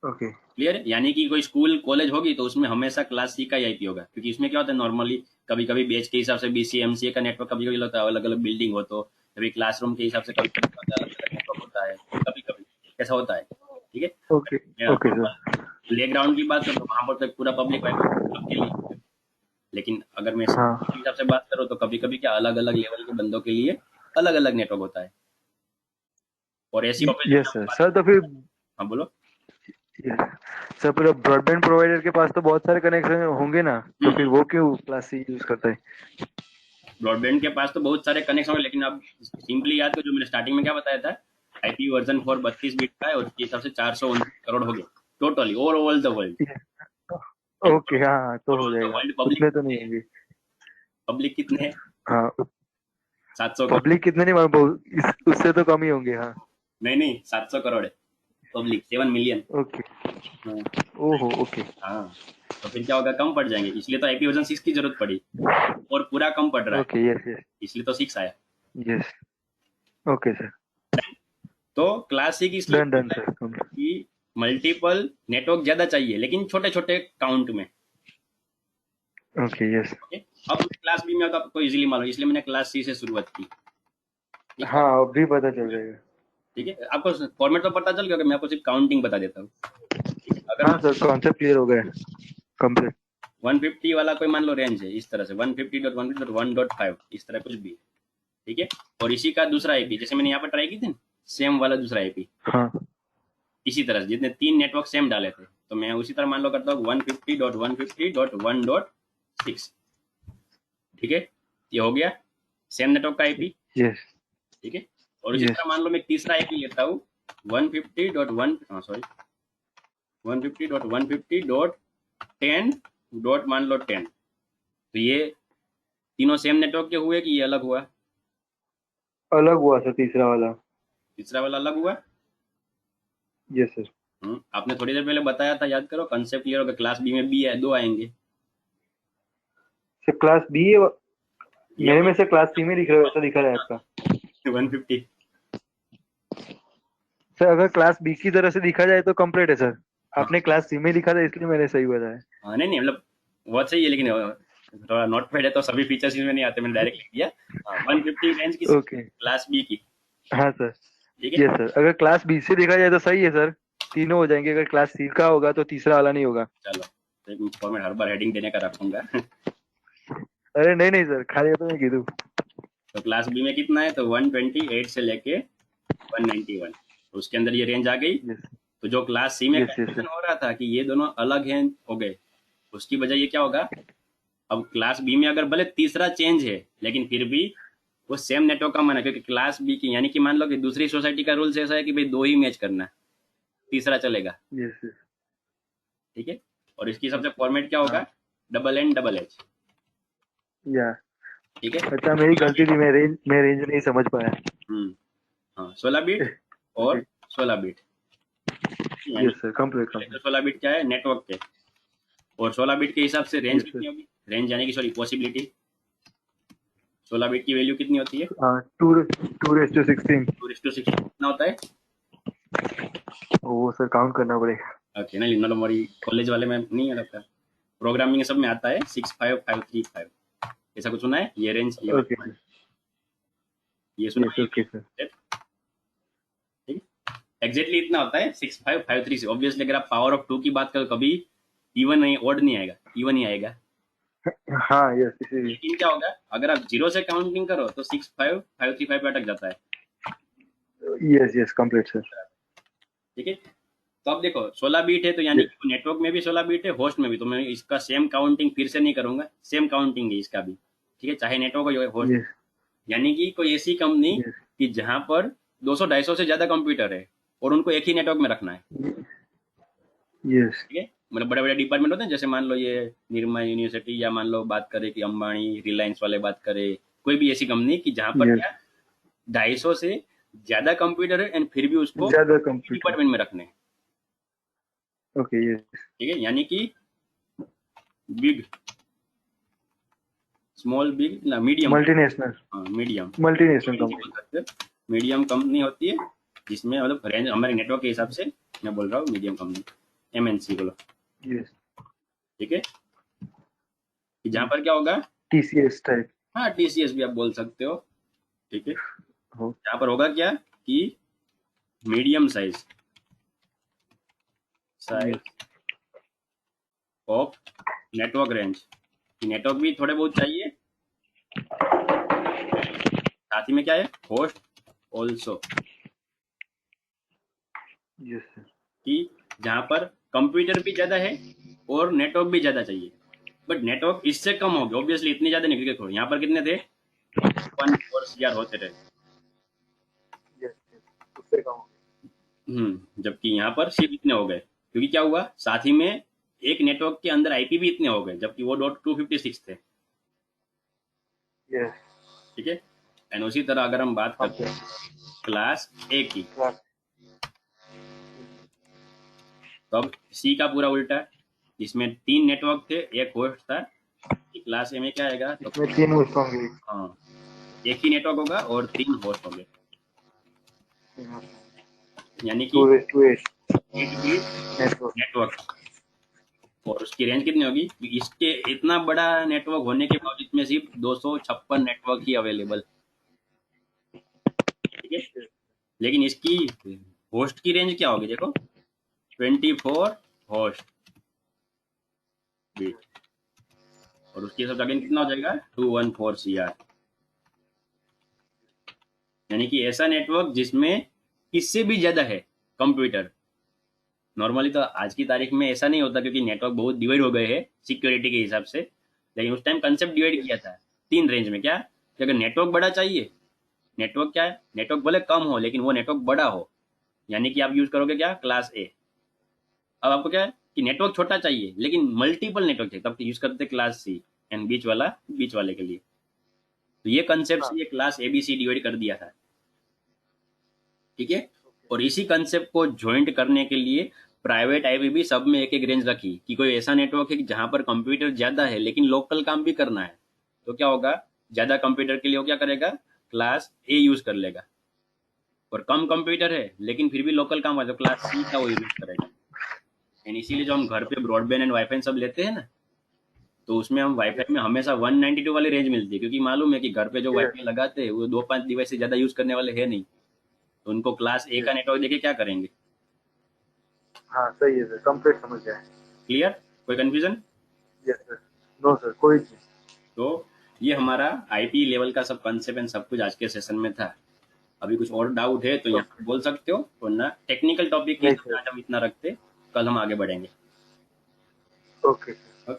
ओके। क्लियर है, यानी कि कोई स्कूल कॉलेज होगी तो उसमें हमेशा क्लास सी का ही आईपी होगा, क्योंकि इसमें क्या होता है नॉर्मली, कभी कभी बैच के हिसाब से बीसी एमसीए का नेटवर्क कभी कभी होता है, अलग अलग बिल्डिंग हो तो, कभी क्लासरूम के हिसाब से कभी कभी अलग अलग नेटवर्क होता है, कभी कभी ऐसा होता है। ठीक ओके। है, okay normal sir. Play ground की बात करो तो वहां पर तो पूरा पब्लिक वाईफाई सबके लिए होगा। लेकिन अगर मैं हाँ। स्कूल के हिसाब से बात करूँ तो कभी कभी क्या अलग अलग लेवल के बंदों के लिए अलग अलग नेटवर्क होता है। और ऐसी ऑफिस में यस आपको सर। बात, सर तो फिर हाँ बोलो। yes। सर फिर ब्रॉडबैंड प्रोवाइडर के पास तो बहुत सारे कनेक्शन होंगे ना, तो फिर हम्म, वो क्यों क्लास सी यूज करता है? ब्रॉडबैंड के पास तो बहुत सारे कनेक्शन होंगे, लेकिन आप सिंपली याद करो जो मैंने स्टार्टिंग में क्या बताया था, आईपी वर्जन 4 32 बिट का है, और उसके हिसाब से 429 करोड़ हो गए totally over all the world. Okay हाँ हाँ, तो ओवर हो ऑल द जाएगा। वर्ल्ड पब्लिक उतने तो नहीं कितने हैं, होंगे। पब्लिक कितने हैं, हाँ 700 करोड़। पब्लिक कितने नहीं मालूम, उससे तो कम ही होंगे हाँ। नहीं नहीं, 700 करोड़ है पब्लिक, 7 मिलियन। ओके। हाँ। ओहो ओके। हाँ, तो फिर क्या होगा, कम पड़ जाएंगे, इसलिए तो आईपी वर्जन 6 की जरूरत पड़ी, और पूरा कम पड़ रहा है, ओके यस यस। इसलिए तो 6 आया। यस। Okay sir. तो क्लासिक इसलिए डन डन होता है सर। कि मल्टीपल नेटवर्क ज्यादा चाहिए लेकिन छोटे छोटे काउंट में। Okay yes. ओके, अब मैं क्लास बी में, तो आपको इजीली मालूम, इसलिए मैंने क्लास सी से शुरुआत की। ठीक है, हाँ अभी पता चल जाएगा। ठीक है, आपको फॉर्मेट तो पता चल गया कि मैं आपको सिर्फ काउंटिंग बता देता हूँ। ठीक है, अगर हाँ मान सर कॉन्सेप्ट क्लियर हो गया। कंप्लीट। 150 वाला कोई मान लो रेंज है, इस तरह से 150.1.1.5 इस तरह कुछ भी है, ठीक है, और इसी का दूसरा आईपी जैसे मैंने यहाँ पर ट्राई की थी, सेम वाला दूसरा आईपी, हाँ इसी तरह से जितने 3 नेटवर्क सेम डाले थे, तो मैं उसी तरह मान लो करता हूँ 150.150.1.6 6। ठीक है, ये हो गया सेम नेटवर्क का आईपी। यस ठीक है, और इसी यस तरह मान लो मैं तीसरा आईपी लेता हूँ 150.1, सॉरी 150.150.10 मान लो 10। तो ये तीनों सेम नेटवर्क के हुए कि ये अलग हुआ? अलग हुआ सर तीसरा वाला। तीसरा वाला अलग हुआ। Yes sir. आपने थोड़ी देर पहले बताया था, याद करो, कंसेप्ट क्लियर होगा। क्लास बी में बी है, 2 आएंगे। सर क्लास बी है ये मेरे में से क्लास सी में दिख रहा है, ऐसा दिखा रहा है आपका। 150। सर अगर क्लास बी की तरह से दिखा जाए तो कंप्लीट है सर। हाँ आपने क्लास सी में लिखा था इसलिए मैंने सही बताया। हाँ, नहीं नहीं, मतलब बहुत सही है, लेकिन थोड़ा नोट पैड है तो सभी फीचर्स इसमें नहीं आते, मैंने डायरेक्ट लिख दिया। हाँ, 150 रेंज की, ओके। क्लास बी की। हाँ सर। ठीक है। यस सर, अगर क्लास बी से देखा जाए तो सही है सर, तीनों हो जाएंगे। अगर क्लास सी का होगा तो तीसरा वाला नहीं होगा। चलो, तो एक फॉर्मेट हर बार हेडिंग देने का रखूंगा। अरे नहीं नहीं सर, खाली तो मैं कीधु। तो क्लास बी में कितना है, तो 128 से लेके 191, तो उसके अंदर ये रेंज आ गई। यस तो जो क्लास सी में यस यस कंफ्यूजन सर। हो रहा था कि ये दोनों अलग हैं हो गए, उसकी वजह ये क्या होगा, अब क्लास बी में अगर भले तीसरा चेंज है लेकिन फिर भी वो सेम नेटवर्क का माना, क्योंकि क्लास बी की, यानी कि मान लो कि दूसरी सोसाइटी का रूल्स ऐसा है कि भाई 2 ही मैच करना है, तीसरा चलेगा। Yes yes. ठीक है, और इसकी सबसे फॉर्मेट क्या होगा, हाँ डबल एन डबल एच। या। ठीक है, अच्छा मेरी गलती थी, मैं रेंज नहीं समझ पाया। हम्म, हाँ 16 बिट ओके। और 16 बिट, यानी यस सर, कंप्लीट तो कंप्लीट। 16 बिट क्या है, नेटवर्क के, और 16 बिट के हिसाब से रेंज यस सर। कितनी होगी, रेंज यानी कि सॉरी पॉसिबिलिटी, 16 बिट की वैल्यू कितनी होती है, हाँ, 2 2 16। 2:16 कितना होता है। वो सर काउंट करना पड़ेगा। ओके, नहीं मतलब हमारी कॉलेज वाले में नहीं है लगता, प्रोग्रामिंग सब में आता है 65535, ऐसा कुछ सुना है, ये रेंज ये ओके वाली, सर। ये सुना यस है ओके सर। ये? ठीक है, एग्जैक्टली इतना होता है 6553 से। ऑब्वियसली अगर आप पावर ऑफ 2 की बात करो, कभी इवन नहीं, ऑड नहीं आएगा, इवन ही आएगा। हाँ यस इसीलिए। लेकिन क्या होगा, अगर आप जीरो से काउंटिंग करो तो 65535 पे अटक जाता है। Yes yes complete sir. ठीक है, तो अब देखो 16 बीट है, तो यानी कि नेटवर्क में भी 16 बीट है, होस्ट में भी, तो मैं इसका सेम काउंटिंग फिर से नहीं करूंगा, सेम काउंटिंग है इसका भी। ठीक है, चाहे नेटवर्क हो या होस्ट। यस यानी कि कोई ऐसी कंपनी यस कि जहां पर 200-250 से ज्यादा कंप्यूटर है और उनको एक ही नेटवर्क में रखना है। यस ठीक है, मतलब बड़े बड़े डिपार्टमेंट होते हैं, जैसे मान लो ये निर्मा यूनिवर्सिटी, या मान लो बात करें कि अंबानी रिलायंस वाले बात करें, कोई भी ऐसी कंपनी कि जहां पर यस। क्या 250 से ज्यादा कंप्यूटर है एंड फिर भी उसको ज्यादा कंप्यूटर। डिपार्टमेंट में रखने हैं। Okay yes. ठीक है, यानी कि बिग, स्मॉल, बिग ना मीडियम, मल्टीनेशनल। हाँ मीडियम, मल्टीनेशनल एमएनसी बोल कंपनी। सकते हैं, मीडियम कंपनी होती है जिसमें मतलब रेंज हमारे नेटवर्क के हिसाब से मैं बोल रहा हूँ मीडियम कंपनी, एमएनसी बोलो। यस। ठीक है, कि जहाँ पर क्या होगा, टीसीएस टाइप। हाँ टीसीएस भी आप बोल सकते हो। ठीक है, हो। यहाँ पर होगा क्या कि medium size, size yes of network range, network भी थोड़े बहुत चाहिए, साथ ही में क्या है, होस्ट ऑल्सो, यस सर। कि जहाँ पर कंप्यूटर भी ज्यादा है और नेटवर्क भी ज्यादा चाहिए, बट नेटवर्क इससे कम हो गया ऑब्वियसली, इतनी ज्यादा नहीं, क्योंकि यहाँ पर कितने थे, 1.4 CR होते थे। यस उससे कम हो जबकि यहाँ पर सिर्फ इतने हो गए, क्योंकि क्या हुआ, साथ ही में एक नेटवर्क के अंदर आईपी भी इतने हो गए, जबकि वो .256 थे। गया। यस। ठीक है, एंड उसी तरह अगर हम बात करते हैं कंप्लीट। क्लास ए की, तो अब सी का पूरा उल्टा, जिसमें 3 नेटवर्क थे, एक होस्ट था, क्लास ए में क्या आएगा, तो इसमें 3 उसका होंगे। हाँ एक ही नेटवर्क होगा और 3 होस्ट होंगे, यानी कि 2:8 8 बिट नेटवर्क। नेटवर्क। और उसकी रेंज कितनी होगी, इसके इतना बड़ा नेटवर्क होने के बावजूद में सिर्फ 256 नेटवर्क ही अवेलेबल। ठीक है, लेकिन इसकी होस्ट की रेंज क्या होगी, देखो 24 होस्ट बिट, और उसके हिसाब से अगेन कितना हो जाएगा, 214 CR, यानी कि ऐसा नेटवर्क जिसमें इससे भी ज्यादा है कंप्यूटर। नॉर्मली तो आज की तारीख में ऐसा नहीं होता, क्योंकि नेटवर्क बहुत डिवाइड हो गए हैं सिक्योरिटी के हिसाब से, लेकिन उस टाइम कंसेप्ट डिवाइड किया था 3 रेंज में। क्या कि अगर नेटवर्क बड़ा चाहिए, नेटवर्क क्या है, नेटवर्क भले कम हो लेकिन वो नेटवर्क बड़ा हो, यानी कि आप यूज करोगे क्या, क्लास ए। अब आपको क्या है कि नेटवर्क छोटा चाहिए लेकिन मल्टीपल नेटवर्क चाहिए, तब यूज करते क्लास सी, एंड बीच वाला बीच वाले के लिए। तो ये कंसेप्ट हाँ से ये class A B C divide कर दिया था, ठीक है। ओके और इसी कंसेप्ट को ज्वाइंट करने के लिए प्राइवेट आईपीवी सब में एक एक रेंज रखी कि कोई ऐसा नेटवर्क है कि जहां पर कंप्यूटर ज्यादा है लेकिन लोकल काम भी करना है, तो क्या होगा, ज्यादा कंप्यूटर के लिए वो क्या करेगा, क्लास ए यूज कर लेगा। और कम कंप्यूटर है लेकिन फिर भी लोकल काम है तो क्लास सी का वो यूज करेगा। एंड इसीलिए जो हम घर पे ब्रॉडबैंड एंड वाईफाई सब लेते हैं ना, तो उसमें हम वाईफाई यस में हमेशा 192 वाली रेंज मिलती है, क्योंकि मालूम है कि घर पे जो यस वाईफाई लगाते हैं वो 2-5 डिवाइस से ज्यादा यूज करने वाले है नहीं, तो उनको क्लास ए का यस नेटवर्क देके क्या करेंगे। हाँ सही है सर, कंप्लीट समझ गया। क्लियर, कोई confusion. Yes sir, no sir, कोई नहीं। तो ये हमारा आईपी लेवल का सब कंसेप्ट एंड सब कुछ आज के सेशन में था। अभी कुछ और डाउट है तो यहाँ ओके पे बोल सकते हो, वरना टेक्निकल टॉपिक के नहीं हिसाब से सर, आज हम इतना रखते, कल हम आगे बढ़ेंगे। Okay sir,